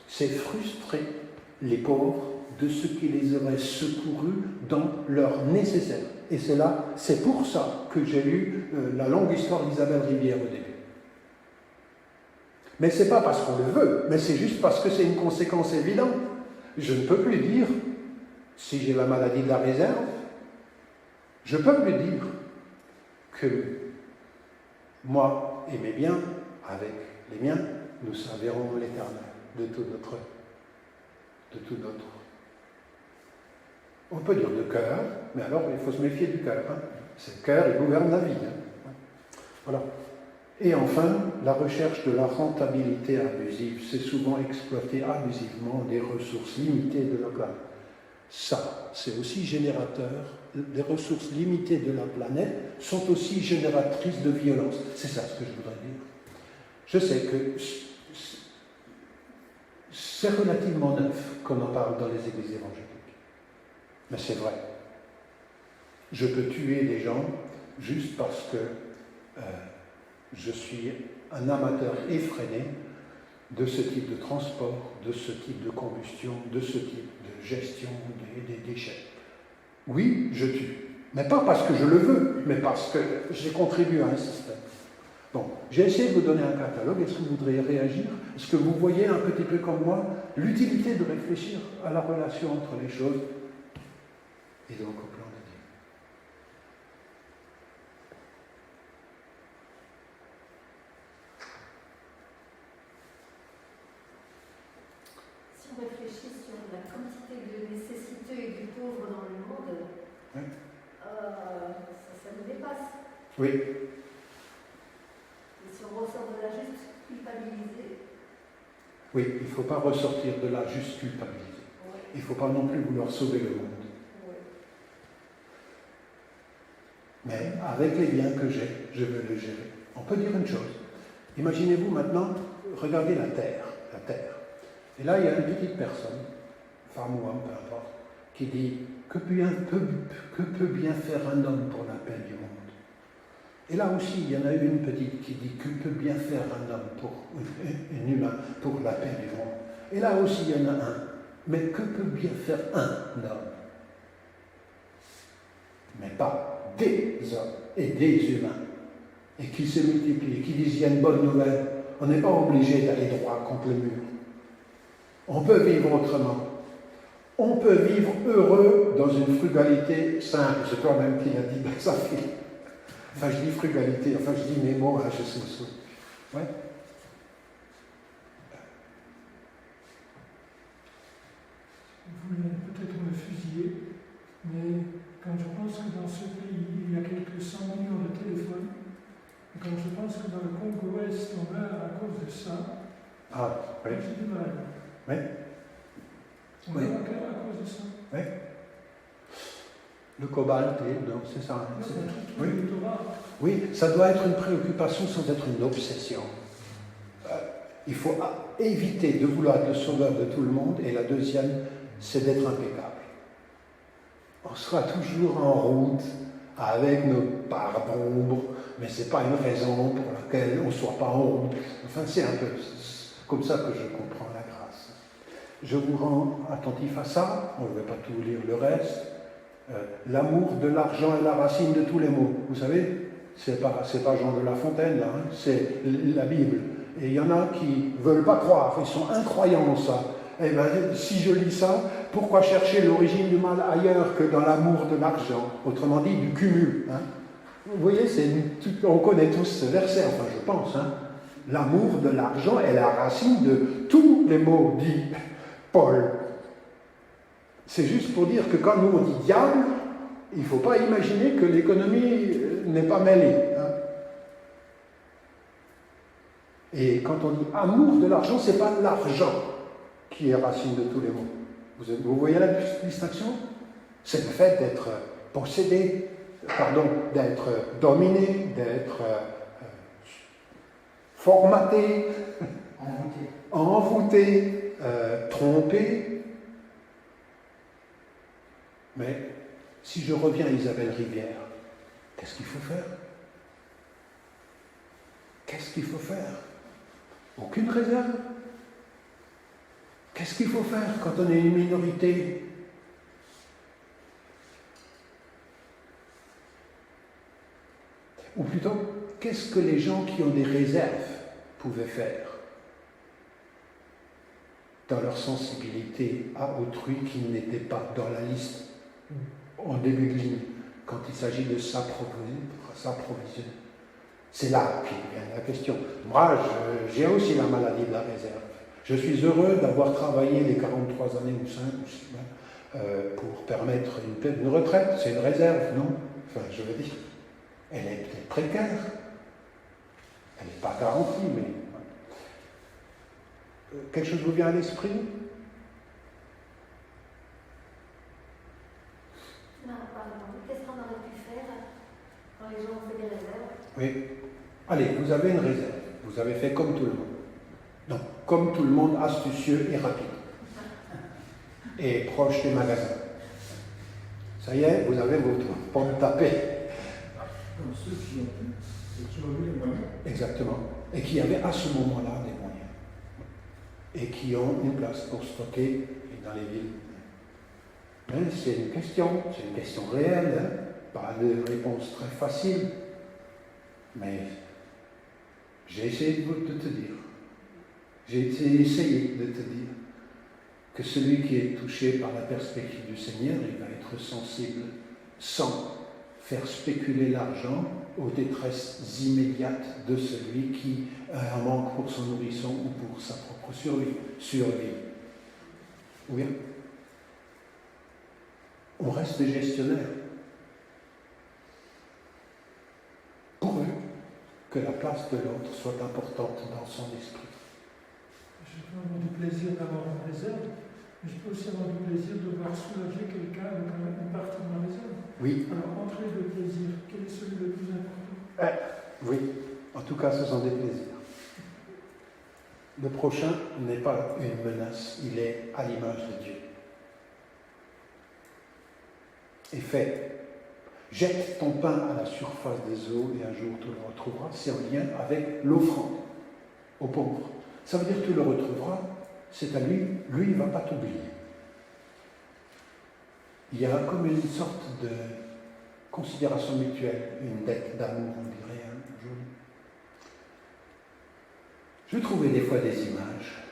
c'est frustrer les pauvres de ce qui les aurait secourus dans leur nécessaire. Et c'est pour ça que j'ai lu la longue histoire d'Isabelle Rivière au début. Mais ce n'est pas parce qu'on le veut, mais c'est juste parce que c'est une conséquence évidente. Je ne peux plus dire, si j'ai la maladie de la réserve, je peux plus dire que moi et mes biens, avec les miens, nous servirons l'Éternel de tout notre. On peut dire de cœur, mais alors il faut se méfier du cœur. Hein. C'est le cœur, il gouverne la vie. Hein. Voilà. Et enfin, la recherche de la rentabilité abusive. C'est souvent exploiter abusivement des ressources limitées de la planète. Ça, c'est aussi générateur. Les ressources limitées de la planète sont aussi génératrices de violence. C'est ça ce que je voudrais dire. Je sais que c'est relativement neuf qu'on en parle dans les églises évangéliques. Mais c'est vrai. Je peux tuer des gens juste parce que je suis un amateur effréné de ce type de transport, de ce type de combustion, de ce type de gestion des déchets. Oui, je tue. Mais pas parce que je le veux, mais parce que j'ai contribué à un système. Bon, j'ai essayé de vous donner un catalogue. Est-ce que vous voudriez réagir? Est-ce que vous voyez un petit peu comme moi l'utilité de réfléchir à la relation entre les choses et donc au plan de Dieu? Si on réfléchit sur la quantité de nécessiteux et de pauvres dans le monde, Oui. Ça nous dépasse. Oui. Et si on ressort de là juste culpabilisé. Oui, il ne faut pas ressortir de là juste culpabilisé. Oui. Il ne faut pas non plus vouloir sauver le monde. Oui. Mais avec les biens que j'ai, je veux les gérer. On peut dire une chose. Imaginez-vous maintenant, regardez la terre. Et là, il y a une petite personne, femme ou homme, peu importe, qui dit que peut bien faire un homme pour la paix du monde. Et là aussi, il y en a une petite qui dit que peut bien faire un homme un humain pour la paix du monde. Et là aussi, il y en a un. Mais que peut bien faire un homme? Mais pas des hommes et des humains. Et qui se multiplient, qui disent il y a une bonne nouvelle. On n'est pas obligé d'aller droit contre le mur. On peut vivre autrement. On peut vivre heureux dans une frugalité simple. C'est toi-même qui l'as dit dans sa fille. Enfin, je dis frugalité, enfin, je dis mes mots, hein, je sais ça. Ouais. Vous voulez peut-être me fusiller, mais quand je pense que dans ce pays, il y a quelques 100 millions de téléphones, et quand je pense que dans le Congo-Ouest, on meurt à cause de ça, Oui. j'ai du mal. Oui. On meurt à cause de ça. Oui. Le cobalt, non, c'est ça. Non, c'est tout Oui. le Torah. Oui, ça doit être une préoccupation sans être une obsession. Il faut éviter de vouloir être le sauveur de tout le monde, et la deuxième, c'est d'être impeccable. On sera toujours en route avec nos parts d'ombre, mais ce n'est pas une raison pour laquelle on ne soit pas en route. Enfin, c'est un peu comme ça que je comprends la grâce. Je vous rends attentif à ça, on ne va pas tout lire le reste. L'amour de l'argent est la racine de tous les maux. Vous savez, c'est pas Jean de La Fontaine, là, hein, c'est la Bible. Et il y en a qui ne veulent pas croire, ils sont incroyants en ça. Eh bien, si je lis ça, pourquoi chercher l'origine du mal ailleurs que dans l'amour de l'argent? Autrement dit, du cumul. Hein. Vous voyez, on connaît tous ce verset, enfin je pense. Hein. L'amour de l'argent est la racine de tous les maux, dit Paul. C'est juste pour dire que quand nous on dit diable, il ne faut pas imaginer que l'économie n'est pas mêlée. Hein. Et quand on dit amour de l'argent, ce n'est pas l'argent qui est racine de tous les maux. Vous voyez la distinction? C'est le fait d'être possédé, d'être dominé, d'être formaté, envoûté, trompé. Mais si je reviens à Isabelle Rivière, qu'est-ce qu'il faut faire? Qu'est-ce qu'il faut faire? Aucune réserve. Qu'est-ce qu'il faut faire quand on est une minorité? Ou plutôt, qu'est-ce que les gens qui ont des réserves pouvaient faire dans leur sensibilité à autrui qui n'était pas dans la liste en début de ligne, quand il s'agit de s'approvisionner? C'est là qu'il vient la question. Moi, j'ai aussi la maladie de la réserve. Je suis heureux d'avoir travaillé les 43 années ou 5 ou 6 pour permettre une retraite. C'est une réserve, non? Enfin, je veux dire, elle est peut-être précaire. Elle n'est pas garantie, mais... quelque chose vous vient à l'esprit? Non, pardon. Qu'est-ce qu'on aurait pu faire quand les gens ont fait des réserves? Oui. Allez, vous avez une réserve. Vous avez fait comme tout le monde. Non, comme tout le monde, astucieux et rapide. Et proche des magasins. Ça y est, vous avez votre pomme tapée. Comme ceux qui ont pu et qui ont eu les moyens. Exactement. Et qui avaient à ce moment-là des moyens. Et qui ont une place pour stocker dans les villes. Mais c'est une question réelle, hein? Pas de réponse très facile. Mais j'ai essayé de te dire. J'ai essayé de te dire que celui qui est touché par la perspective du Seigneur, il va être sensible sans faire spéculer l'argent aux détresses immédiates de celui qui a un manque pour son nourrisson ou pour sa propre survie. Oui. On reste des gestionnaires. Pourvu que la place de l'autre soit importante dans son esprit. Je peux avoir du plaisir d'avoir une réserve, mais je peux aussi avoir du plaisir de voir soulager quelqu'un avec une partie de ma réserve. Oui. Alors, entre les deux plaisirs, quel est celui le plus important? Oui, en tout cas, ce sont des plaisirs. Le prochain n'est pas une menace, il est à l'image de Dieu. Et fait, jette ton pain à la surface des eaux et un jour tu le retrouveras. C'est en lien avec l'offrande aux pauvres. Ça veut dire que tu le retrouveras, c'est à lui, lui il ne va pas t'oublier. Il y a comme une sorte de considération mutuelle, une dette d'amour, on dirait, hein, aujourd'hui. Je trouvais des fois des images.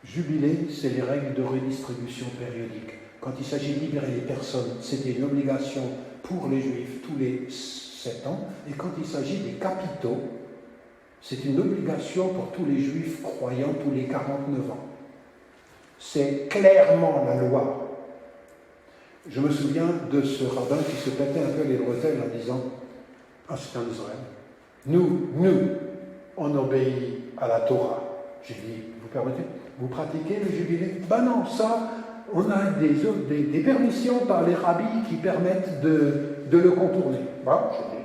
Jubilé, c'est les règles de redistribution périodique. Quand il s'agit de libérer les personnes, c'était une obligation pour les Juifs tous les 7 ans. Et quand il s'agit des capitaux, c'est une obligation pour tous les Juifs croyants tous les 49 ans. C'est clairement la loi. Je me souviens de ce rabbin qui se pétait un peu les bretelles en disant « Ah, c'est en Israël. Nous, on obéit à la Torah. » J'ai dit « Vous permettez? Vous pratiquez le jubilé ?» Ben non, ça, on a des permissions par les rabbis qui permettent de le contourner. Bon, j'ai dit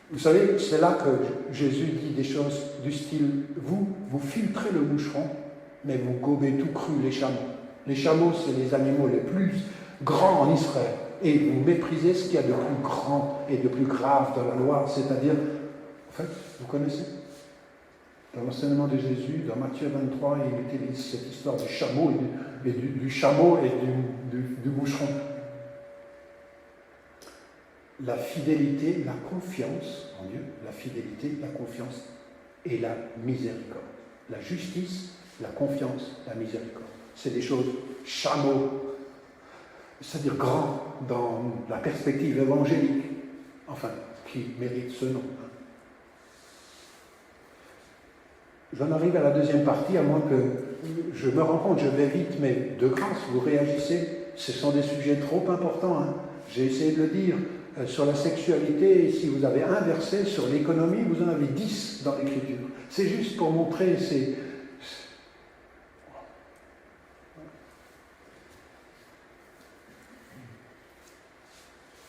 Vous savez, c'est là que Jésus dit des choses du style, vous filtrez le moucheron, mais vous gobez tout cru les chameaux. Les chameaux, c'est les animaux les plus grands en Israël. Et vous méprisez ce qu'il y a de plus grand et de plus grave dans la loi, c'est-à-dire, en fait, vous connaissez, dans l'enseignement de Jésus, dans Matthieu 23, il utilise cette histoire du chameau et du chameau et du moucheron. La fidélité, la confiance en Dieu, la fidélité, la confiance et la miséricorde. La justice, la confiance, la miséricorde. C'est des choses chameaux, c'est-à-dire grands dans la perspective évangélique, enfin, qui méritent ce nom. J'en arrive à la deuxième partie, à moins que je me rends compte, je vais vite, mais de grâce, vous réagissez, ce sont des sujets trop importants. J'ai essayé de le dire. Sur la sexualité, si vous avez un verset, sur l'économie, vous en avez 10 dans l'Écriture. C'est juste pour montrer,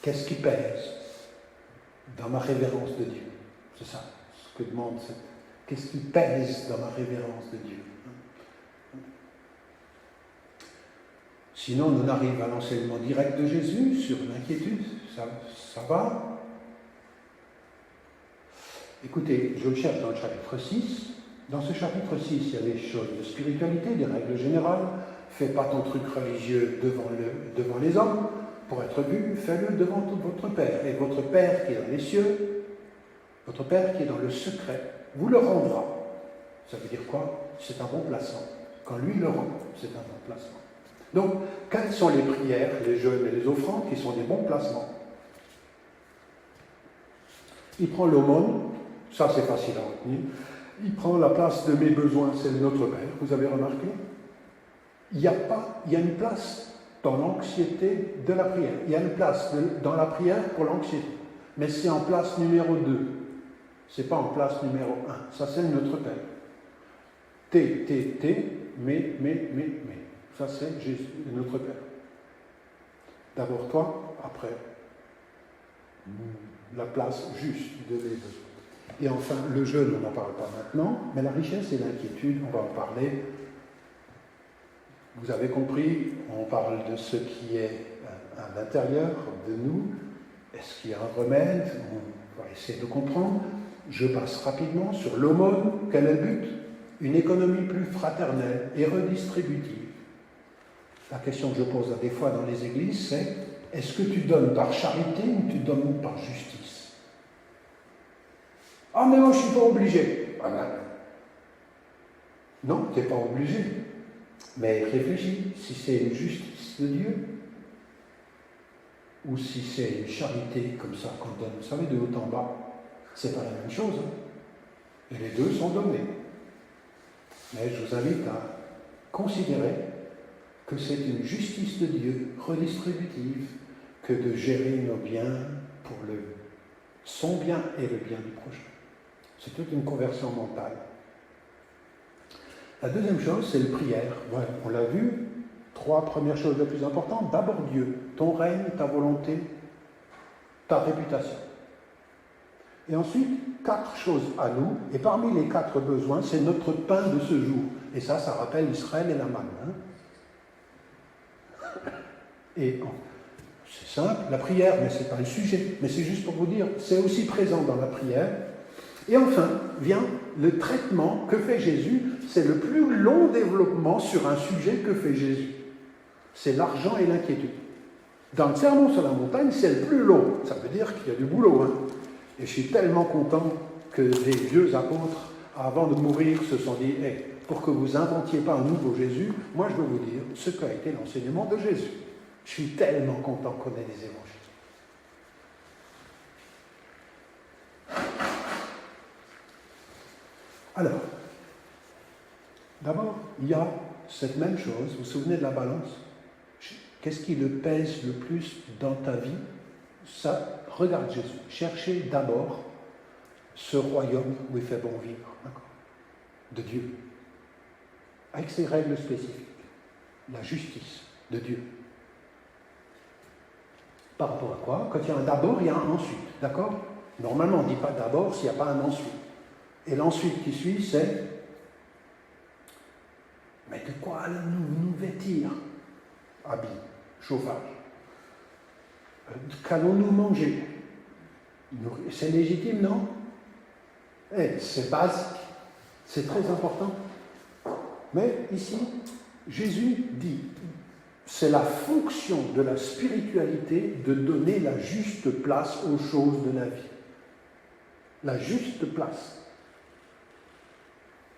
qu'est-ce qui pèse dans ma révérence de Dieu? C'est ça, ce que demande cette... Qu'est-ce qui pèse dans ma révérence de Dieu? Sinon, on arrive à l'enseignement direct de Jésus sur l'inquiétude. Ça va? Écoutez, je le cherche dans le chapitre 6. Dans ce chapitre 6, il y a des choses de spiritualité, des règles générales. Fais pas ton truc religieux devant les hommes. Pour être vu, fais-le devant tout votre Père. Et votre Père qui est dans les cieux, votre Père qui est dans le secret, vous le rendra. Ça veut dire quoi? C'est un bon placement. Quand lui le rend, c'est un bon placement. Donc, quelles sont les prières, les jeûnes et les offrandes qui sont des bons placements? Il prend l'aumône, ça c'est facile à retenir. Il prend la place de mes besoins, c'est notre Père, vous avez remarqué? Il y a une place dans l'anxiété de la prière. Il y a une place dans la prière pour l'anxiété. Mais c'est en place numéro 2. C'est pas en place numéro 1. Ça c'est notre Père. Mais. Ça, c'est Jésus, notre Père. D'abord toi, après la place juste de mes besoins. Et enfin, le jeûne, on n'en parle pas maintenant, mais la richesse et l'inquiétude, on va en parler. Vous avez compris, on parle de ce qui est à l'intérieur de nous. Est-ce qu'il y a un remède? On va essayer de comprendre. Je passe rapidement sur l'aumône. Quel est le but? Une économie plus fraternelle et redistributive. La question que je pose des fois dans les églises, c'est est-ce que tu donnes par charité ou tu donnes par justice? Ah, mais moi je ne suis pas obligé. Ah ben, non, tu n'es pas obligé. Mais réfléchis, si c'est une justice de Dieu, ou si c'est une charité comme ça qu'on donne, vous savez, de haut en bas, c'est pas la même chose. Et les deux sont donnés. Mais je vous invite à considérer que c'est une justice de Dieu redistributive que de gérer nos biens pour son bien et le bien du prochain. C'est toute une conversion mentale. La deuxième chose, c'est la prière. Ouais, on l'a vu, 3 premières choses les plus importantes. D'abord Dieu, ton règne, ta volonté, ta réputation. Et ensuite, 4 choses à nous, et parmi les 4 besoins, c'est notre pain de ce jour. Et ça rappelle Israël et la manne. Et c'est simple, la prière, mais ce n'est pas le sujet, mais c'est juste pour vous dire, c'est aussi présent dans la prière. Et enfin, vient le traitement que fait Jésus, c'est le plus long développement sur un sujet que fait Jésus. C'est l'argent et l'inquiétude. Dans le Sermon sur la montagne, c'est le plus long. Ça veut dire qu'il y a du boulot. Et je suis tellement content que les vieux apôtres, avant de mourir, se sont dit hey, pour que vous inventiez pas un nouveau Jésus, moi je veux vous dire ce qu'a été l'enseignement de Jésus. Je suis tellement content qu'on ait des évangiles. Alors, d'abord, il y a cette même chose, vous vous souvenez de la balance? Qu'est-ce qui le pèse le plus dans ta vie? Ça, regarde Jésus. Cherchez d'abord ce royaume où il fait bon vivre, de Dieu, avec ses règles spécifiques, la justice de Dieu. Par rapport à quoi? Quand il y a un d'abord, il y a un ensuite, d'accord? Normalement, on ne dit pas d'abord s'il n'y a pas un ensuite. Et l'ensuite qui suit, c'est « Mais de quoi allons-nous nous vêtir ?» Habits, chauffage. Qu'allons-nous manger? C'est légitime, non? C'est basique, c'est très important. Mais ici, Jésus dit, c'est la fonction de la spiritualité de donner la juste place aux choses de la vie. La juste place.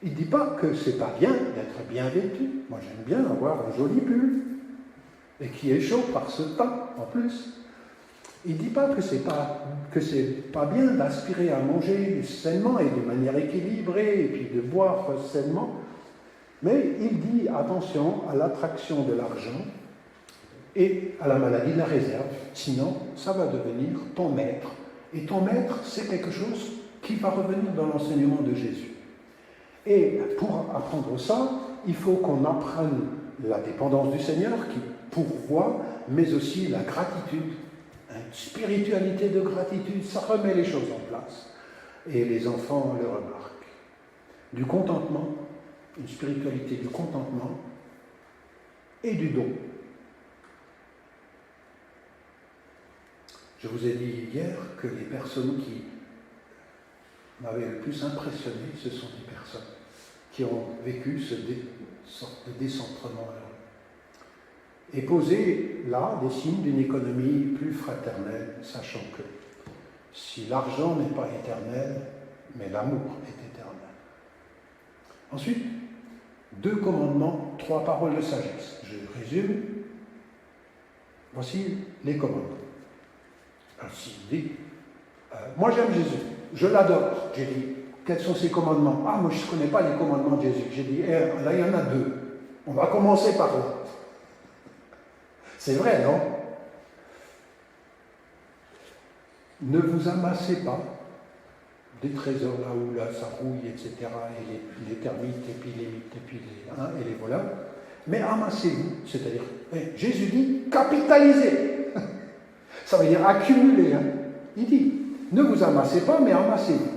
Il ne dit pas que c'est pas bien d'être bien vêtu. Moi, j'aime bien avoir un joli pull et qui est chaud par ce temps, en plus. Il ne dit pas que c'est pas bien d'aspirer à manger sainement et de manière équilibrée et puis de boire sainement. Mais il dit attention à l'attraction de l'argent et à la maladie de la réserve. Sinon, ça va devenir ton maître. Et ton maître, c'est quelque chose qui va revenir dans l'enseignement de Jésus. Et pour apprendre ça, il faut qu'on apprenne la dépendance du Seigneur qui pourvoit, mais aussi la gratitude. Une spiritualité de gratitude, ça remet les choses en place. Et les enfants le remarquent. Du contentement, une spiritualité du contentement et du don. Je vous ai dit hier que les personnes qui m'avaient le plus impressionné, ce sont des personnes qui ont vécu sorte de décentrement heureux. Et poser là des signes d'une économie plus fraternelle, sachant que si l'argent n'est pas éternel, mais l'amour est éternel. Ensuite, 2 commandements, 3 paroles de sagesse. Je résume. Voici les commandements. Alors, s'il dit, moi j'aime Jésus, je l'adore. J'ai dit, quels sont ses commandements? Ah, moi je ne connais pas les commandements de Jésus. J'ai dit, là il y en a 2. On va commencer par là. C'est vrai, non? Ne vous amassez pas des trésors là où là, ça rouille, etc., et les termites, et puis les mythes, et puis les voleurs, mais amassez-vous, c'est-à-dire, Jésus dit, capitalisez. Ça veut dire accumuler. Hein. Il dit, ne vous amassez pas, mais amassez-vous.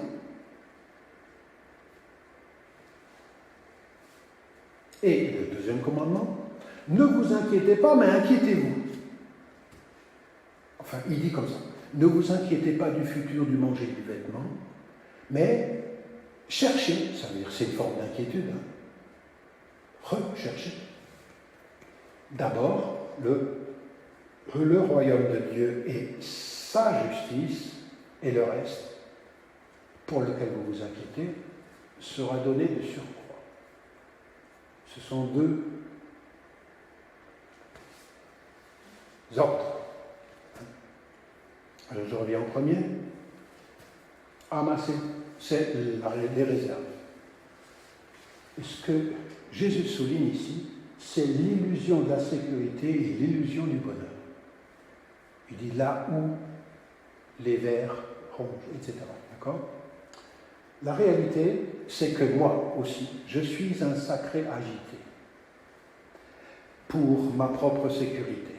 Et le 2e commandement, ne vous inquiétez pas, mais inquiétez-vous. Enfin, il dit comme ça. Ne vous inquiétez pas du futur, du manger et du vêtement, mais cherchez, ça veut dire c'est une forme d'inquiétude, hein. Recherchez. D'abord, le royaume de Dieu et sa justice, et le reste, pour lequel vous vous inquiétez, sera donné de surcroît. Ce sont 2 ordres. Alors je reviens au premier. Amasser, c'est les réserves. Et ce que Jésus souligne ici, c'est l'illusion de la sécurité et l'illusion du bonheur. Il dit là où les vers rongent, etc. D'accord? La réalité, c'est que moi aussi, je suis un sacré agité pour ma propre sécurité.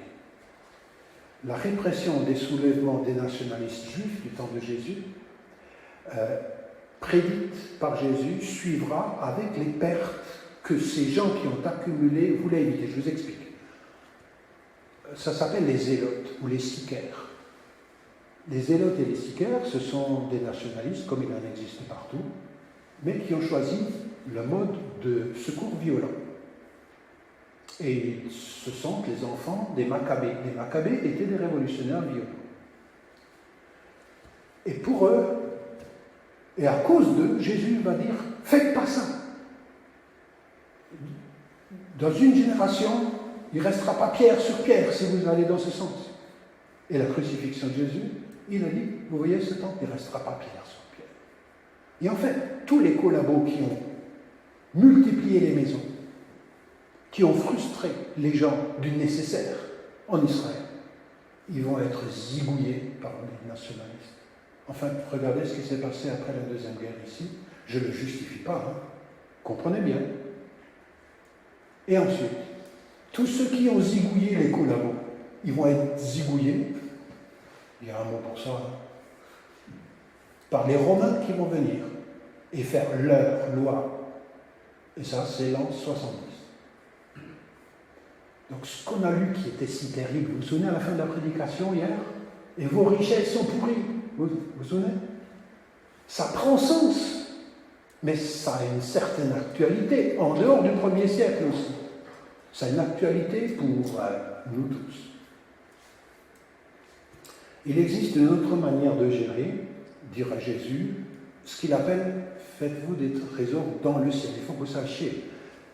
La répression des soulèvements des nationalistes juifs du temps de Jésus, prédite par Jésus, suivra avec les pertes que ces gens qui ont accumulé voulaient éviter. Je vous explique. Ça s'appelle les zélotes ou les sicaires. Les zélotes et les sicaires, ce sont des nationalistes, comme il en existe partout, mais qui ont choisi le mode de secours violent. Et ce sont les enfants des Maccabées. Les Maccabées étaient des révolutionnaires violents. Et pour eux, et à cause d'eux, Jésus va dire, faites pas ça. Dans une génération, il ne restera pas pierre sur pierre si vous allez dans ce sens. Et la crucifixion de Jésus, il a dit, vous voyez ce temps, il ne restera pas pierre sur pierre. Et en fait, tous les collabos qui ont multiplié les maisons, qui ont frustré les gens du nécessaire en Israël, ils vont être zigouillés par les nationalistes. Enfin, regardez ce qui s'est passé après la Deuxième Guerre ici. Je ne le justifie pas, hein. Comprenez bien. Et ensuite, tous ceux qui ont zigouillé les collabos, ils vont être zigouillés. Il y a un mot pour ça. Hein. par les Romains qui vont venir et faire leur loi. Et ça, c'est l'an 70. Donc ce qu'on a lu qui était si terrible, vous vous souvenez à la fin de la prédication hier? Et vos richesses sont pourries. Vous vous souvenez? Ça prend sens, mais ça a une certaine actualité, en dehors du 1er siècle aussi. Ça a une actualité pour nous tous. Il existe une autre manière de gérer, dira Jésus, ce qu'il appelle « faites-vous des trésors dans le ciel ». Il faut que vous sachiez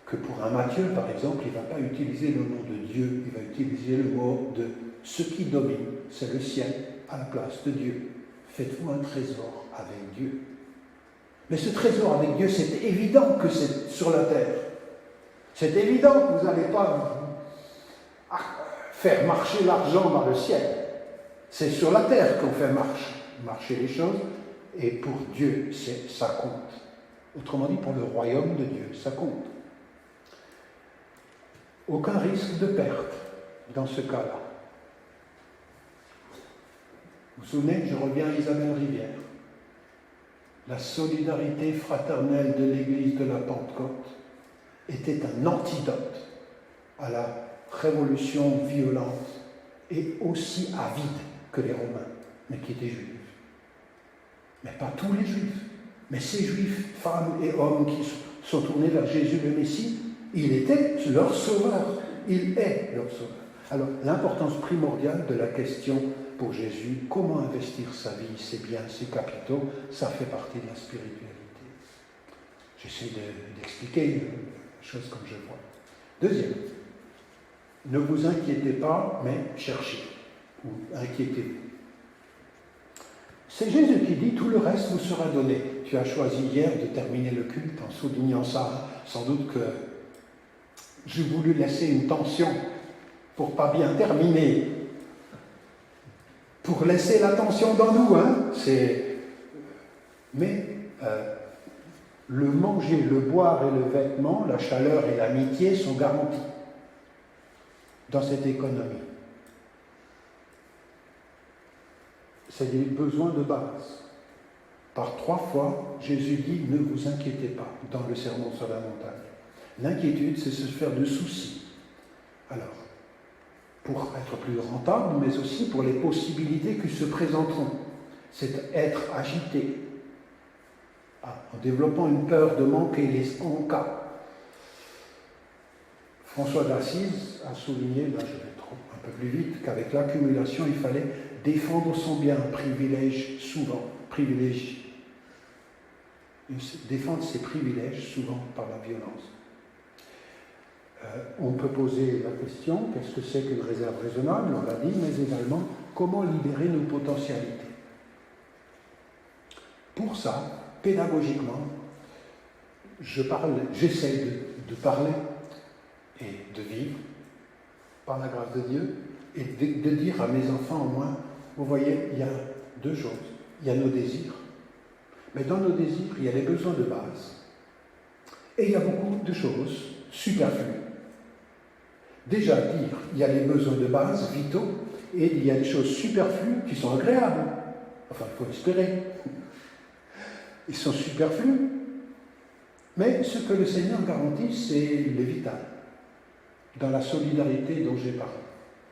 que pour un Matthieu, par exemple, il ne va pas utiliser le nom de Dieu, il va utiliser le mot de ce qui domine, c'est le ciel à la place de Dieu. Faites-vous un trésor avec Dieu. Mais ce trésor avec Dieu, c'est évident que c'est sur la terre. C'est évident que vous n'allez pas faire marcher l'argent dans le ciel. C'est sur la terre qu'on fait marcher les choses, et pour Dieu, ça compte. Autrement dit, pour le royaume de Dieu, ça compte. Aucun risque de perte dans ce cas-là. Vous vous souvenez, je reviens à Isabelle Rivière. La solidarité fraternelle de l'Église de la Pentecôte était un antidote à la révolution violente et aussi avide que les Romains, mais qui étaient juifs. Mais pas tous les juifs, mais ces juifs, femmes et hommes qui sont tournés vers Jésus le Messie, il était leur sauveur, il est leur sauveur. Alors, l'importance primordiale de la question pour Jésus, comment investir sa vie, ses biens, ses capitaux, ça fait partie de la spiritualité. J'essaie d'expliquer les choses comme je vois. Deuxième, ne vous inquiétez pas, mais cherchez, ou inquiétez-vous. C'est Jésus qui dit, tout le reste vous sera donné. Tu as choisi hier de terminer le culte en soulignant ça, sans doute que j'ai voulu laisser une tension pour pas bien terminer, pour laisser la tension dans nous, hein. Mais le manger, le boire et le vêtement, la chaleur et l'amitié sont garantis dans cette économie. C'est des besoins de base. Par 3 fois, Jésus dit « Ne vous inquiétez pas » dans le sermon sur la montagne. L'inquiétude, c'est se faire de soucis. Alors, pour être plus rentable, mais aussi pour les possibilités qui se présenteront. C'est être agité, en développant une peur de manquer les en-cas. François d'Assise a souligné, là je vais trop un peu plus vite, qu'avec l'accumulation, il fallait défendre son bien, défendre ses privilèges souvent par la violence. On peut poser la question, qu'est-ce que c'est qu'une réserve raisonnable, on l'a dit, mais également, comment libérer nos potentialités. Pour ça, pédagogiquement, j'essaie de parler et de vivre, par la grâce de Dieu, et de dire à mes enfants au moins, vous voyez, il y a 2 choses. Il y a nos désirs, mais dans nos désirs, il y a les besoins de base, et il y a beaucoup de choses superflues. Déjà dire, il y a les besoins de base, vitaux, et il y a des choses superflues qui sont agréables. Enfin, il faut espérer. Ils sont superflus, mais ce que le Seigneur garantit, c'est le vital. Dans la solidarité dont j'ai parlé,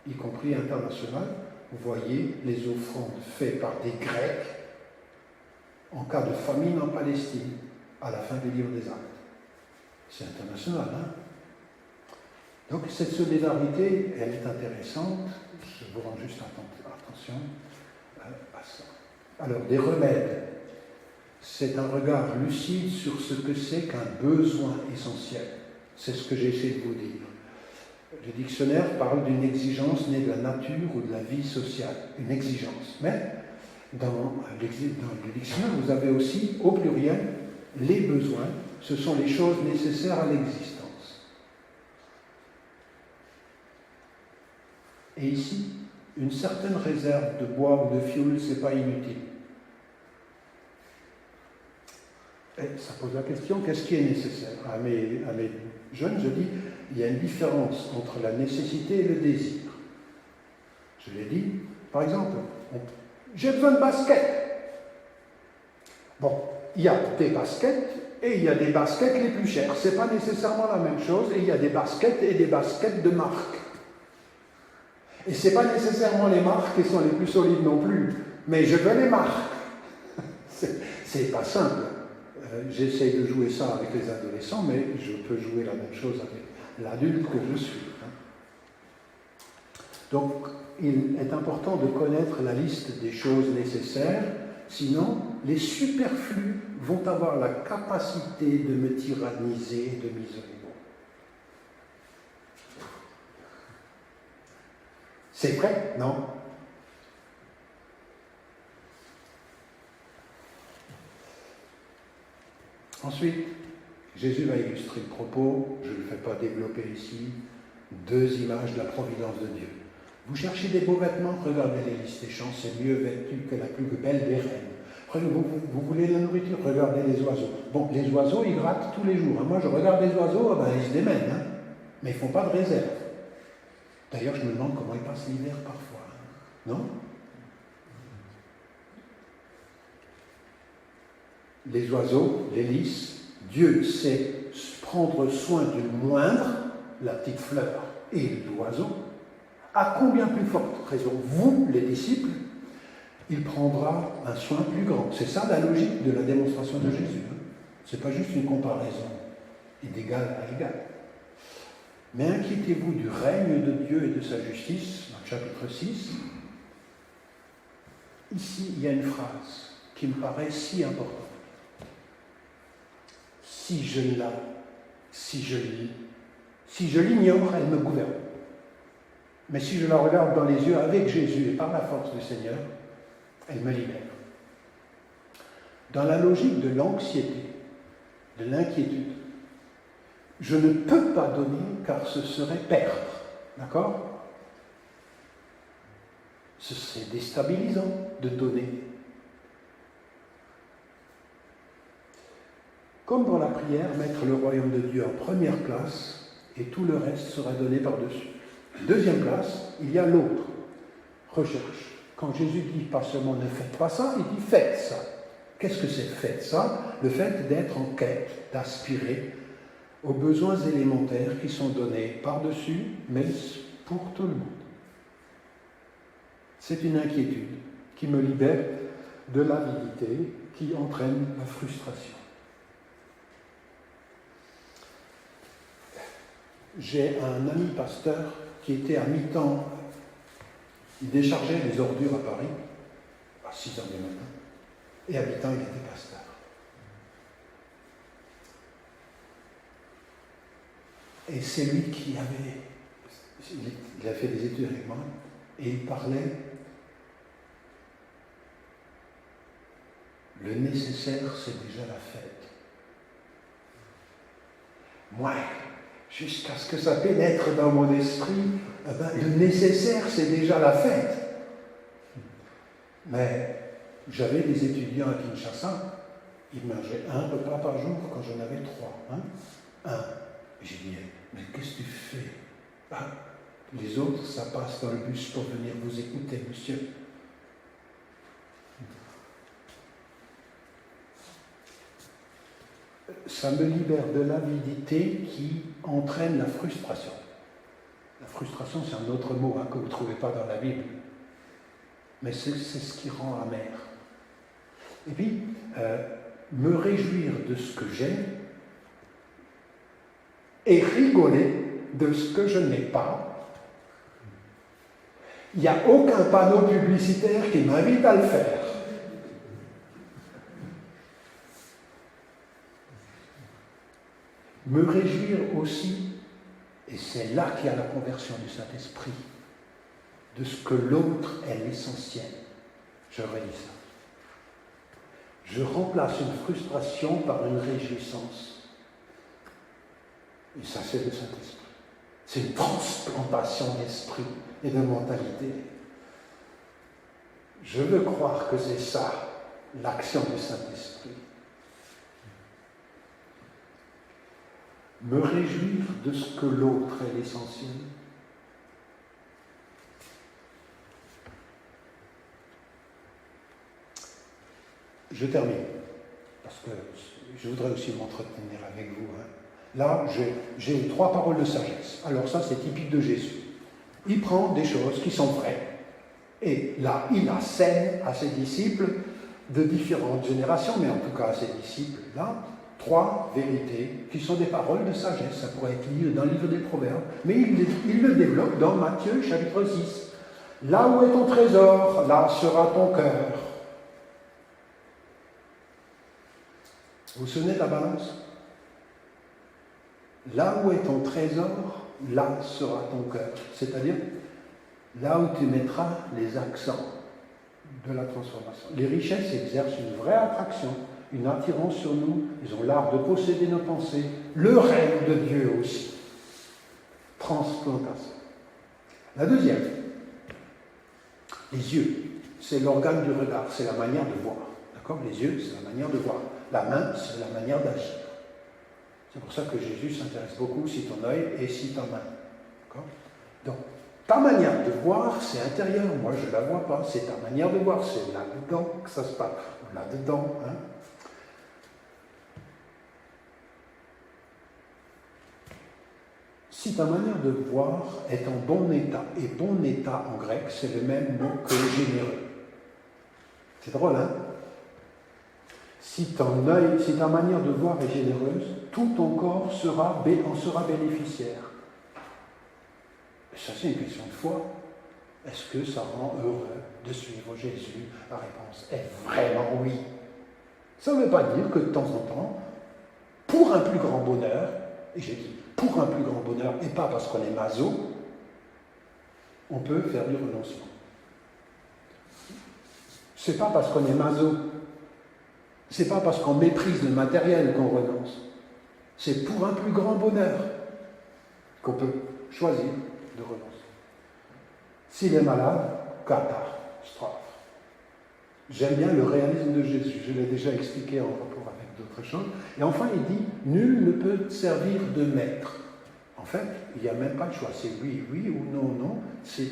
y compris internationale, vous voyez les offrandes faites par des Grecs en cas de famine en Palestine, à la fin du livre des Actes. C'est international, hein? Donc cette solidarité, elle est intéressante. Je vous rends juste attention à ça. Alors, des remèdes. C'est un regard lucide sur ce que c'est qu'un besoin essentiel. C'est ce que j'ai essayé de vous dire. Le dictionnaire parle d'une exigence née de la nature ou de la vie sociale. Une exigence. Mais dans le dictionnaire, vous avez aussi, au pluriel, les besoins. Ce sont les choses nécessaires à l'existence. Et ici, une certaine réserve de bois ou de fioul, ce n'est pas inutile. Et ça pose la question, qu'est-ce qui est nécessaire? À mes jeunes, je dis, il y a une différence entre la nécessité et le désir. Je l'ai dit, par exemple, j'ai besoin de basket. Bon, il y a des baskets et il y a des baskets les plus chères. Ce n'est pas nécessairement la même chose et il y a des baskets et des baskets de marque. Et ce n'est pas nécessairement les marques qui sont les plus solides non plus, mais je veux les marques. C'est pas simple. J'essaie de jouer ça avec les adolescents, mais je peux jouer la même chose avec l'adulte que je suis. Donc, il est important de connaître la liste des choses nécessaires, sinon les superflus vont avoir la capacité de me tyranniser, de m'isoler. C'est vrai, non? Ensuite, Jésus va illustrer le propos, je ne le fais pas développer ici, 2 images de la providence de Dieu. Vous cherchez des beaux vêtements, regardez les listes des champs, c'est mieux vêtu que la plus belle des reines. Vous voulez de la nourriture, regardez les oiseaux. Bon, les oiseaux, ils grattent tous les jours. Moi, je regarde les oiseaux, ils se démènent, mais ils ne font pas de réserve. D'ailleurs, je me demande comment ils passent l'hiver parfois. Non? Les oiseaux, les lys, Dieu sait prendre soin du moindre, la petite fleur et l'oiseau. À combien plus forte raison, vous, les disciples, il prendra un soin plus grand. C'est ça la logique de la démonstration de Jésus. Ce n'est pas juste une comparaison d'égal à égal. Mais inquiétez-vous du règne de Dieu et de sa justice, dans le chapitre 6. Ici, il y a une phrase qui me paraît si importante. Si je l'ignore, elle me gouverne. Mais si je la regarde dans les yeux avec Jésus et par la force du Seigneur, elle me libère. Dans la logique de l'anxiété, de l'inquiétude, je ne peux pas donner car ce serait perdre. D'accord? Ce serait déstabilisant de donner. Comme dans la prière, mettre le royaume de Dieu en première place et tout le reste sera donné par-dessus. Deuxième place, il y a l'autre. Recherche. Quand Jésus dit pas seulement ne faites pas ça, il dit faites ça. Qu'est-ce que c'est faites ça? Le fait d'être en quête, d'aspirer aux besoins élémentaires qui sont donnés par-dessus, mais pour tout le monde. C'est une inquiétude qui me libère de l'avidité, qui entraîne la frustration. J'ai un ami pasteur qui était à mi-temps, il déchargeait les ordures à Paris, à 6 heures du matin, et à mi-temps, il était pasteur. Et c'est lui qui il a fait des études avec moi, et il parlait, le nécessaire, c'est déjà la fête. Moi, jusqu'à ce que ça pénètre dans mon esprit, le nécessaire, c'est déjà la fête. Mais j'avais des étudiants à Kinshasa, ils mangeaient 1 repas par jour quand j'en avais 3. Un. J'ai dit, mais qu'est-ce que tu fais? Les autres, ça passe dans le bus pour venir vous écouter, monsieur. Ça me libère de l'avidité qui entraîne la frustration. La frustration, c'est un autre mot que vous ne trouvez pas dans la Bible. Mais c'est ce qui rend amer. Et puis, me réjouir de ce que j'ai et rigoler de ce que je n'ai pas. Il n'y a aucun panneau publicitaire qui m'invite à le faire. Me réjouir aussi, et c'est là qu'il y a la conversion du Saint-Esprit, de ce que l'autre est l'essentiel. Je relis ça. Je remplace une frustration par une réjouissance. Et ça, c'est le Saint-Esprit. C'est une transplantation d'esprit et de mentalité. Je veux croire que c'est ça, l'action du Saint-Esprit. Me réjouir de ce que l'autre est l'essentiel. Je termine. parce que je voudrais aussi m'entretenir avec vous. Là, j'ai 3 paroles de sagesse. Alors ça, c'est typique de Jésus. Il prend des choses qui sont vraies, et là, il assène à ses disciples de différentes générations, mais en tout cas à ses disciples, là, 3 vérités qui sont des paroles de sagesse. Ça pourrait être lié dans le livre des Proverbes, mais il le développe dans Matthieu chapitre 6. Là où est ton trésor, là sera ton cœur. Vous vous souvenez de la balance? Là où est ton trésor, là sera ton cœur. C'est-à-dire, là où tu mettras les accents de la transformation. Les richesses exercent une vraie attraction, une attirance sur nous. Ils ont l'art de posséder nos pensées. Le règne de Dieu aussi. Transplantation. La deuxième, les yeux. C'est l'organe du regard, c'est la manière de voir. D'accord? Les yeux, c'est la manière de voir. La main, c'est la manière d'agir. C'est pour ça que Jésus s'intéresse beaucoup si ton œil et si ta main. D'accord? Donc, ta manière de voir, c'est intérieur. Moi, je ne la vois pas. C'est ta manière de voir. C'est là-dedans que ça se passe. Là-dedans. Hein? Si ta manière de voir est en bon état, et bon état en grec, c'est le même mot que généreux. C'est drôle, hein? Si ton œil, si ta manière de voir est généreuse, tout ton corps en sera bénéficiaire. Et ça, c'est une question de foi. Est-ce que ça rend heureux de suivre Jésus? La réponse est vraiment oui. Ça ne veut pas dire que de temps en temps, pour un plus grand bonheur, et j'ai dit pour un plus grand bonheur, et pas parce qu'on est maso, on peut faire du renoncement. C'est pas parce qu'on est maso, c'est pas parce qu'on méprise le matériel qu'on renonce. C'est pour un plus grand bonheur qu'on peut choisir de renoncer. S'il est malade, catastrophe. J'aime bien le réalisme de Jésus, je l'ai déjà expliqué en rapport avec d'autres choses. Et enfin, il dit, nul ne peut servir de maître. En fait, il n'y a même pas de choix, c'est oui, oui ou non, non. C'est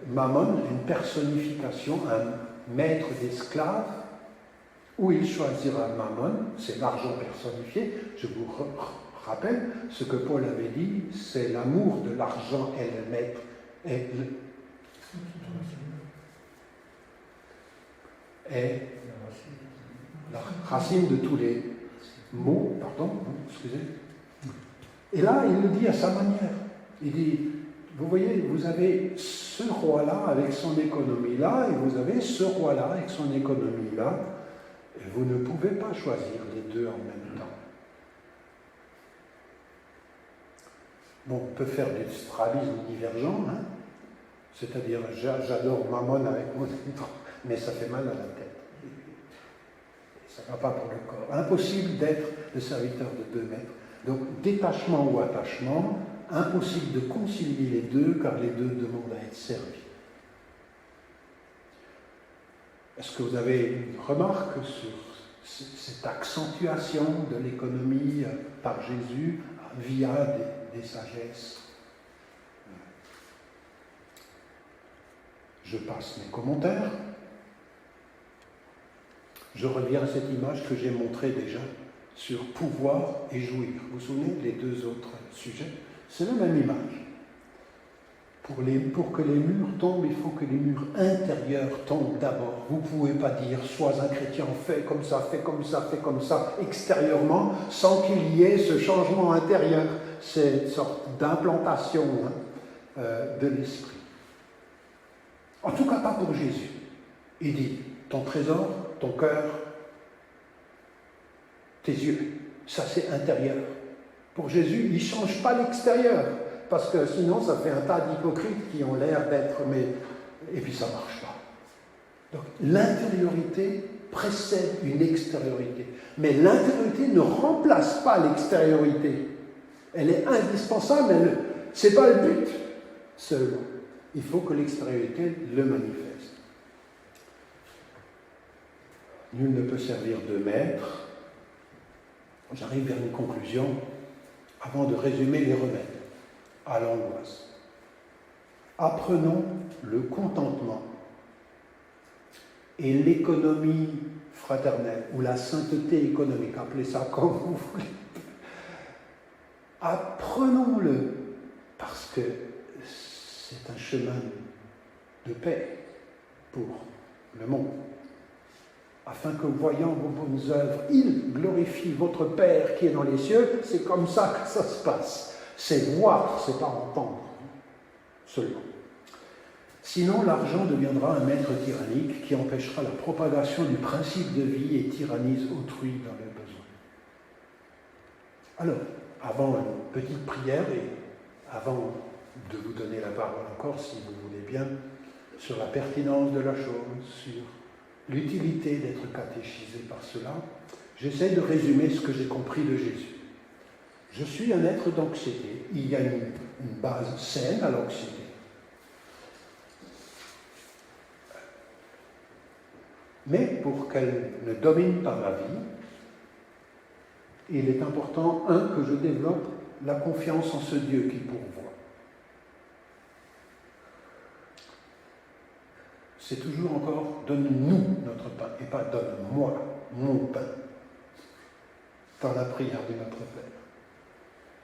Mammon, une personnification, un maître d'esclaves, où il choisira Mammon, c'est l'argent personnifié. Je vous rappelle ce que Paul avait dit, c'est l'amour de l'argent et le maître. Et la racine de tous les mots, pardon, excusez. Et là, il le dit à sa manière. Il dit, vous voyez, vous avez ce roi-là avec son économie-là, et vous avez ce roi-là avec son économie-là, et vous ne pouvez pas choisir les deux en même temps. Bon, on peut faire du strabisme divergent, hein, c'est-à-dire j'adore Mammon avec mon étrange, mais ça fait mal à la tête. Ça ne va pas pour le corps. Impossible d'être le serviteur de 2 maîtres. Donc, détachement ou attachement, impossible de concilier les deux, car les deux demandent à être servis. Est-ce que vous avez une remarque sur cette accentuation de l'économie par Jésus via des sagesses? Je passe mes commentaires. Je reviens à cette image que j'ai montrée déjà sur pouvoir et jouir. Vous vous souvenez des 2 autres sujets? C'est la même image. Pour que les murs tombent, il faut que les murs intérieurs tombent d'abord. Vous ne pouvez pas dire « sois un chrétien, fais comme ça, fais comme ça, fais comme ça » extérieurement, sans qu'il y ait ce changement intérieur, cette sorte d'implantation de l'esprit. En tout cas, pas pour Jésus. Il dit « ton trésor, ton cœur, tes yeux, ça c'est intérieur. » Pour Jésus, il ne change pas l'extérieur, parce que sinon ça fait un tas d'hypocrites qui ont l'air d'être, mais... et puis ça ne marche pas. Donc l'intériorité précède une extériorité. Mais l'intériorité ne remplace pas l'extériorité. Elle est indispensable, mais ce n'est pas le but seulement. Il faut que l'extériorité le manifeste. Nul ne peut servir de maître. J'arrive vers une conclusion avant de résumer les remèdes à l'angoisse. Apprenons le contentement et l'économie fraternelle ou la sainteté économique, appelez ça comme vous voulez. Apprenons-le, parce que c'est un chemin de paix pour le monde. Afin que, voyant vos bonnes œuvres, il glorifie votre Père qui est dans les cieux. C'est comme ça que ça se passe. C'est voir, c'est pas entendre seulement. Sinon, l'argent deviendra un maître tyrannique qui empêchera la propagation du principe de vie et tyrannise autrui dans le besoin. Alors, avant une petite prière et avant de vous donner la parole encore, si vous voulez bien, sur la pertinence de la chose, sur l'utilité d'être catéchisé par cela, j'essaie de résumer ce que j'ai compris de Jésus. Je suis un être d'anxiété. Il y a une base saine à l'anxiété. Mais pour qu'elle ne domine pas ma vie, il est important, que je développe la confiance en ce Dieu qui pourvoit. C'est toujours encore « donne-nous notre pain » et pas « donne-moi mon pain » dans la prière de notre Père.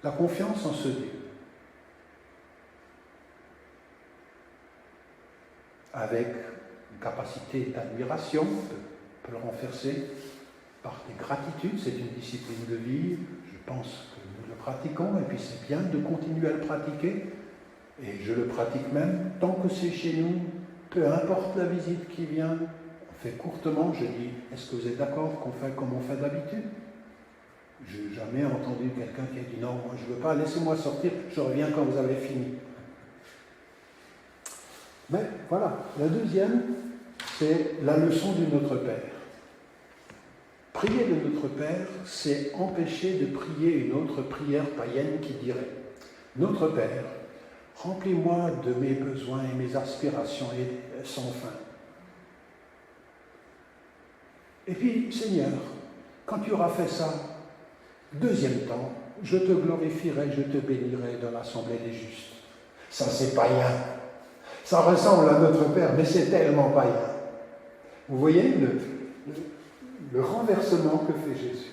La confiance en ce Dieu, avec une capacité d'admiration, on peut le renforcer par des gratitudes, c'est une discipline de vie, je pense que nous le pratiquons, et puis c'est bien de continuer à le pratiquer, et je le pratique même tant que c'est chez nous. Peu importe la visite qui vient, on fait courtement, je dis, est-ce que vous êtes d'accord qu'on fait comme on fait d'habitude? Je n'ai jamais entendu quelqu'un qui a dit, non, moi je ne veux pas, laissez-moi sortir, je reviens quand vous avez fini. Mais voilà, la deuxième, c'est la leçon du Notre Père. Prier le Notre Père, c'est empêcher de prier une autre prière païenne qui dirait, Notre Père, remplis-moi de mes besoins et mes aspirations sans fin. Et puis, Seigneur, quand tu auras fait ça, deuxième temps, je te glorifierai, je te bénirai dans l'assemblée des justes. Ça, c'est païen. Ça ressemble à notre Père, mais c'est tellement païen. Vous voyez le renversement que fait Jésus.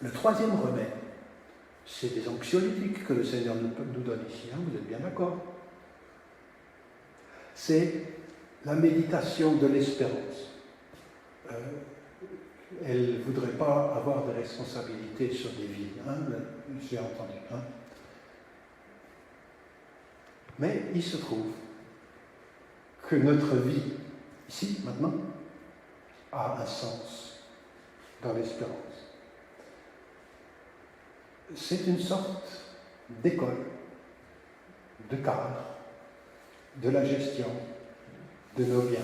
Le troisième remède, c'est des anxiolytiques que le Seigneur nous donne ici, hein, vous êtes bien d'accord? C'est la méditation de l'espérance. Elle ne voudrait pas avoir de responsabilités sur des vies, hein, j'ai entendu. Hein. Mais il se trouve que notre vie, ici, maintenant, a un sens dans l'espérance. C'est une sorte d'école, de cadre, de la gestion de nos biens.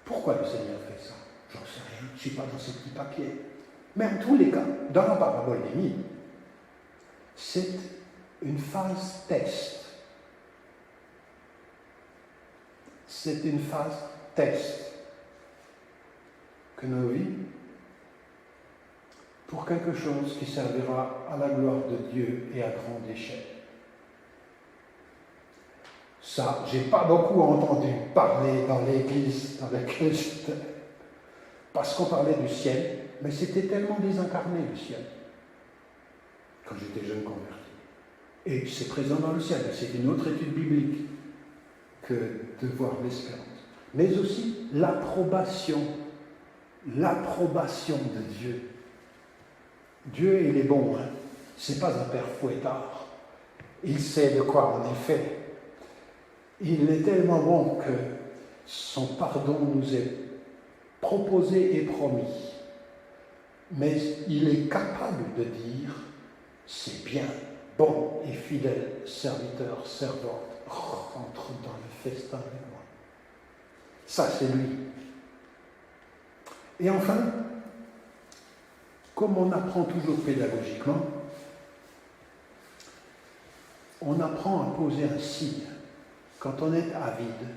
Pourquoi le Seigneur fait ça? J'en sais rien, je ne suis pas dans ce petit papier. Mais en tous les cas, dans la parabole des mines, c'est une phase test. C'est une phase test que nos vies, pour quelque chose qui servira à la gloire de Dieu et à grande échelle. Ça, j'ai pas beaucoup entendu parler dans l'église dans laquelle j'étais, parce qu'on parlait du ciel, mais c'était tellement désincarné le ciel, quand j'étais jeune converti. Et c'est présent dans le ciel, c'est une autre étude biblique que de voir l'espérance. Mais aussi l'approbation de Dieu. Dieu, il est bon, hein? C'est pas un père fouettard. Il sait de quoi on est fait. Il est tellement bon que son pardon nous est proposé et promis. Mais il est capable de dire, c'est bien, bon et fidèle serviteur, servante, rentre dans le festin avec moi. Ça, c'est lui. Et enfin, comme on apprend toujours pédagogiquement, on apprend à poser un signe quand on est avide.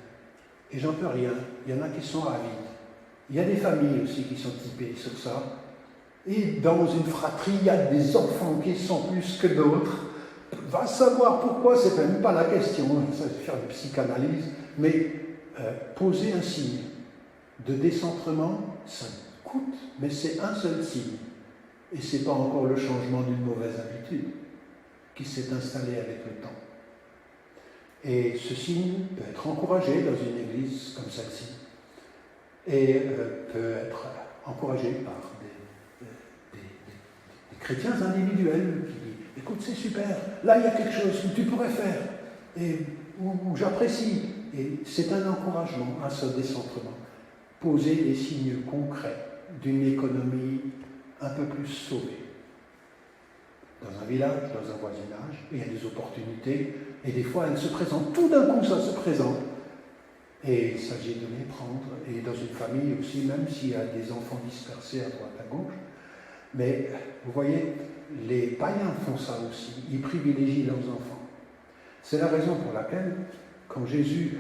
Et j'en peux rien, il y en a qui sont avides. Il y a des familles aussi qui sont typées sur ça. Et dans une fratrie, il y a des enfants qui sont plus que d'autres. Va savoir pourquoi, c'est même pas la question, ça va faire une psychanalyse, mais poser un signe de décentrement, ça coûte, mais c'est un seul signe. Et ce n'est pas encore le changement d'une mauvaise habitude qui s'est installée avec le temps. Et ce signe peut être encouragé dans une église comme celle-ci, et peut être encouragé par des chrétiens individuels qui disent « Écoute, c'est super, là il y a quelque chose que tu pourrais faire, et où j'apprécie. » Et c'est un encouragement à ce décentrement. Poser des signes concrets d'une économie un peu plus sauvée. Dans un village, dans un voisinage, il y a des opportunités, et des fois elles se présentent, tout d'un coup ça se présente, et il s'agit de les prendre, et dans une famille aussi, même s'il y a des enfants dispersés à droite à gauche. Mais vous voyez, les païens font ça aussi, ils privilégient leurs enfants. C'est la raison pour laquelle, quand Jésus,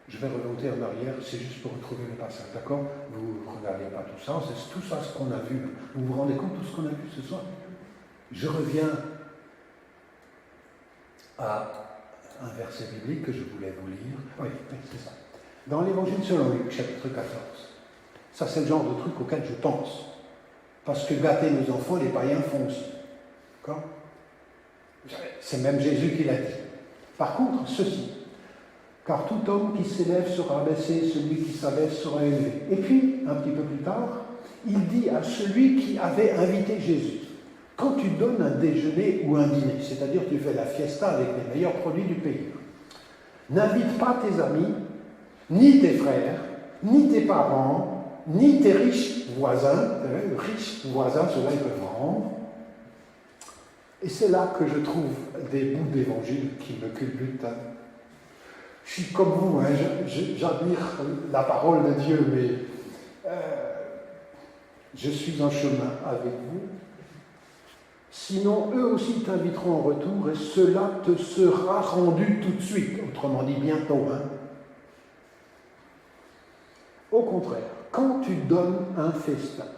je vais remonter en arrière, c'est juste pour retrouver le passage, d'accord? Vous ne regardez pas tout ça, c'est tout ça ce qu'on a vu. Vous vous rendez compte de tout ce qu'on a vu ce soir? Je reviens à un verset biblique que je voulais vous lire. Oui, c'est ça. Dans l'Évangile selon Luc, chapitre 14. Ça, c'est le genre de truc auquel je pense. Parce que gâter nos enfants, les païens font aussi. D'accord? C'est même Jésus qui l'a dit. Par contre, ceci. Car tout homme qui s'élève sera abaissé, celui qui s'abaisse sera élevé. Et puis, un petit peu plus tard, il dit à celui qui avait invité Jésus, quand tu donnes un déjeuner ou un dîner, c'est-à-dire tu fais la fiesta avec les meilleurs produits du pays, n'invite pas tes amis, ni tes frères, ni tes parents, ni tes riches voisins, ceux-là ils peuvent rendre. Et c'est là que je trouve des bouts d'évangile qui me culbutent. Je suis comme vous, hein, j'admire la parole de Dieu, mais je suis en chemin avec vous. Sinon, eux aussi t'inviteront en retour et cela te sera rendu tout de suite, autrement dit bientôt. Hein. Au contraire, quand tu donnes un festin,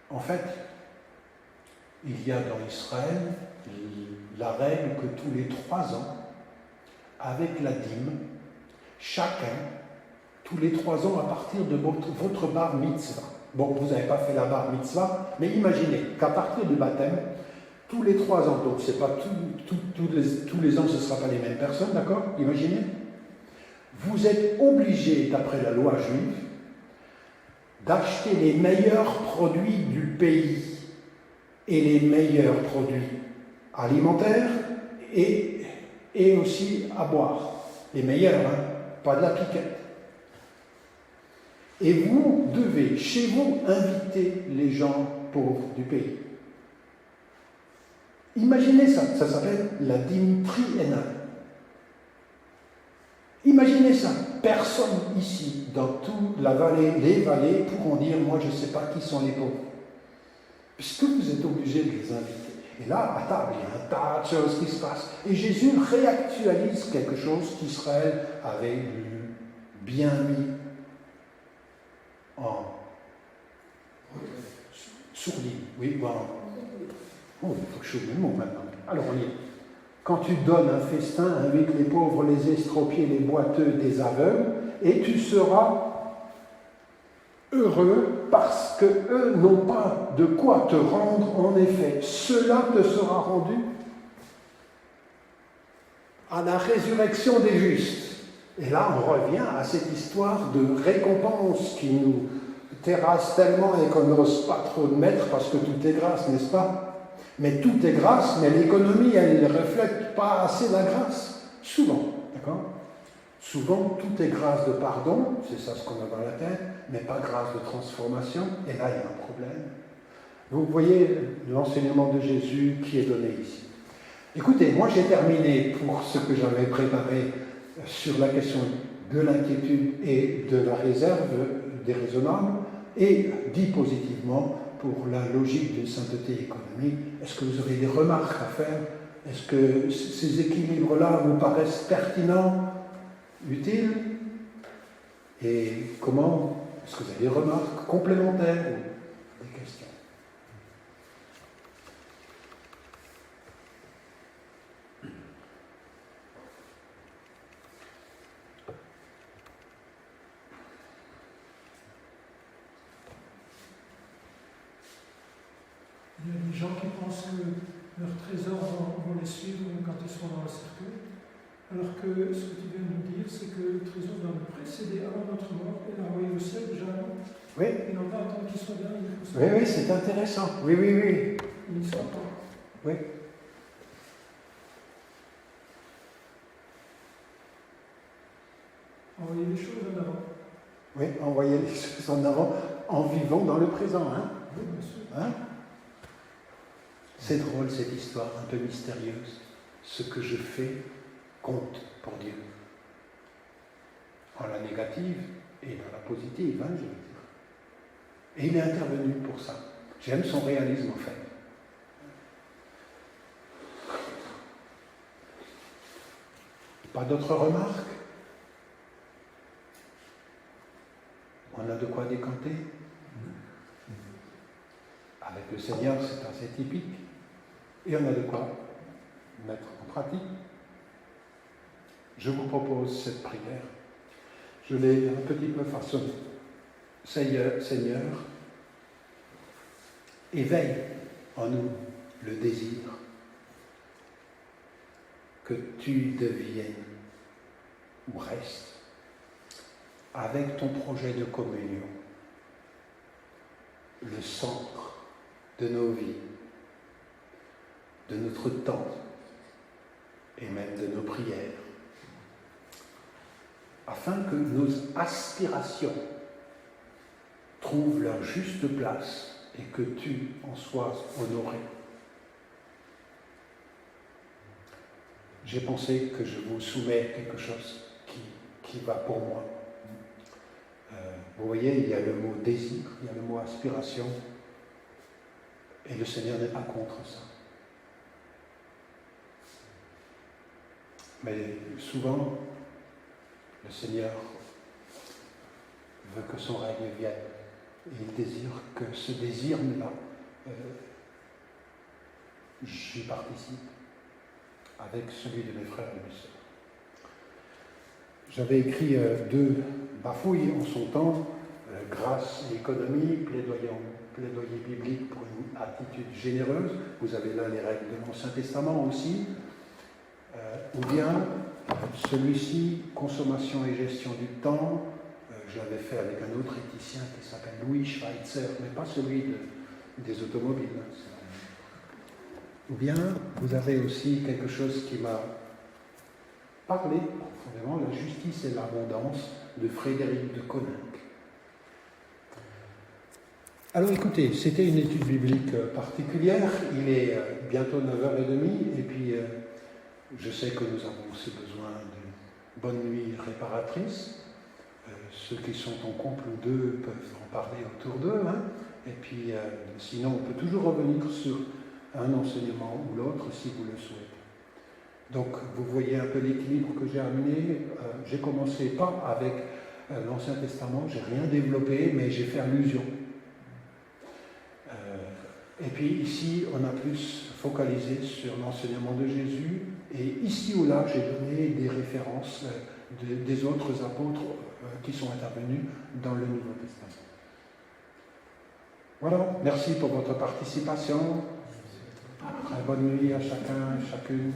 en fait, il y a dans Israël la règle que tous les 3 ans, avec la dîme, chacun, tous les 3 ans, à partir de votre bar mitzvah. Bon, vous n'avez pas fait la bar mitzvah, mais imaginez qu'à partir du baptême, tous les 3 ans, donc c'est pas tous les ans, ce ne sera pas les mêmes personnes, d'accord? Imaginez. Vous êtes obligé, d'après la loi juive, d'acheter les meilleurs produits du pays et les meilleurs produits alimentaires et aussi à boire. Les meilleurs, hein, pas de la piquette. Et vous devez, chez vous, inviter les gens pauvres du pays. Imaginez ça, ça s'appelle la dîme triennale. Imaginez ça, personne ici, dans toute la vallée, les vallées, pourront dire, moi je ne sais pas qui sont les pauvres. Puisque vous êtes obligés de les inviter. Et là, à table, il y a un tas de choses qui se passent. Et Jésus réactualise quelque chose qu'Israël avait bien mis en sourdine. Oui, voilà. Oh, il faut que je trouve le mot maintenant. Alors, on y est. Quand tu donnes un festin, invite les pauvres, les estropiés, les boiteux, des aveugles, et tu seras heureux parce que eux n'ont pas de quoi te rendre en effet. Cela te sera rendu à la résurrection des justes. Et là, on revient à cette histoire de récompense qui nous terrasse tellement et qu'on n'ose pas trop de mettre parce que tout est grâce, n'est-ce pas? Mais tout est grâce, mais l'économie, elle ne reflète pas assez la grâce. Souvent, d'accord? Souvent, tout est grâce de pardon, c'est ça ce qu'on a dans la tête, mais pas grâce de transformation, et là, il y a un problème. Vous voyez l'enseignement de Jésus qui est donné ici. Écoutez, moi j'ai terminé pour ce que j'avais préparé sur la question de l'inquiétude et de la réserve déraisonnable, et dit positivement pour la logique d'une sainteté économique. Est-ce que vous aurez des remarques à faire? Est-ce que ces équilibres-là vous paraissent pertinents, utiles? Et comment? Est-ce que vous avez des remarques complémentaires ou des questions? gens qui pensent que leurs trésors vont les suivre quand ils seront dans le cercueil. Alors que ce que tu viens de nous dire, c'est que le trésor doit nous précéder avant notre mort et l'envoyer au ciel déjà avant. Oui, Et non pas attendre qu'il soit là. oui, c'est intéressant. Oui, oui, oui. Il n'y soit pas. Oui. Envoyer les choses en avant. Oui, envoyer les choses en avant en vivant dans le présent. Hein? Oui, bien sûr. Hein? C'est drôle cette histoire un peu mystérieuse. Ce que je fais compte pour Dieu. En la négative et dans la positive, hein, je veux dire. Et il est intervenu pour ça. J'aime son réalisme en fait. Pas d'autres remarques? On a de quoi décanter? Avec le Seigneur, c'est assez typique. Et on a de quoi mettre en pratique. Je vous propose cette prière. Je l'ai un petit peu façonnée. Seigneur, éveille en nous le désir que tu deviennes ou restes avec ton projet de communion, le centre de nos vies, de notre temps et même de nos prières, afin que nos aspirations trouvent leur juste place et que tu en sois honoré. J'ai pensé que je vous soumets quelque chose qui va pour moi. Vous voyez, il y a le mot désir, il y a le mot aspiration, et le Seigneur n'est pas contre ça. Mais souvent, le Seigneur veut que son règne vienne. Et il désire que ce désir-là, j'y participe avec celui de mes frères et mes sœurs. J'avais écrit 2 bafouilles en son temps, grâce et économie, plaidoyer biblique pour une attitude généreuse. Vous avez là les règles de l'Ancien Testament aussi. Ou bien celui-ci, consommation et gestion du temps. Je l'avais fait avec un autre éthicien qui s'appelle Louis Schweitzer, mais pas celui des automobiles. Ou bien vous avez aussi quelque chose qui m'a parlé profondément, la justice et l'abondance de Frédéric de Coninck. Alors écoutez, c'était une étude biblique particulière. Il est bientôt 9h30 et puis je sais que nous avons aussi besoin d'une bonne nuit réparatrice. Ceux qui sont en couple ou deux peuvent en parler autour d'eux. Hein. Et puis, sinon, on peut toujours revenir sur un enseignement ou l'autre si vous le souhaitez. Donc, vous voyez un peu l'équilibre que j'ai amené. J'ai commencé pas avec l'Ancien Testament, j'ai rien développé, mais j'ai fait allusion. Et puis ici, on a plus focalisé sur l'enseignement de Jésus. Et ici ou là, j'ai donné des références des autres apôtres qui sont intervenus dans le Nouveau Testament. Voilà, merci pour votre participation. Très bonne nuit à chacun et chacune.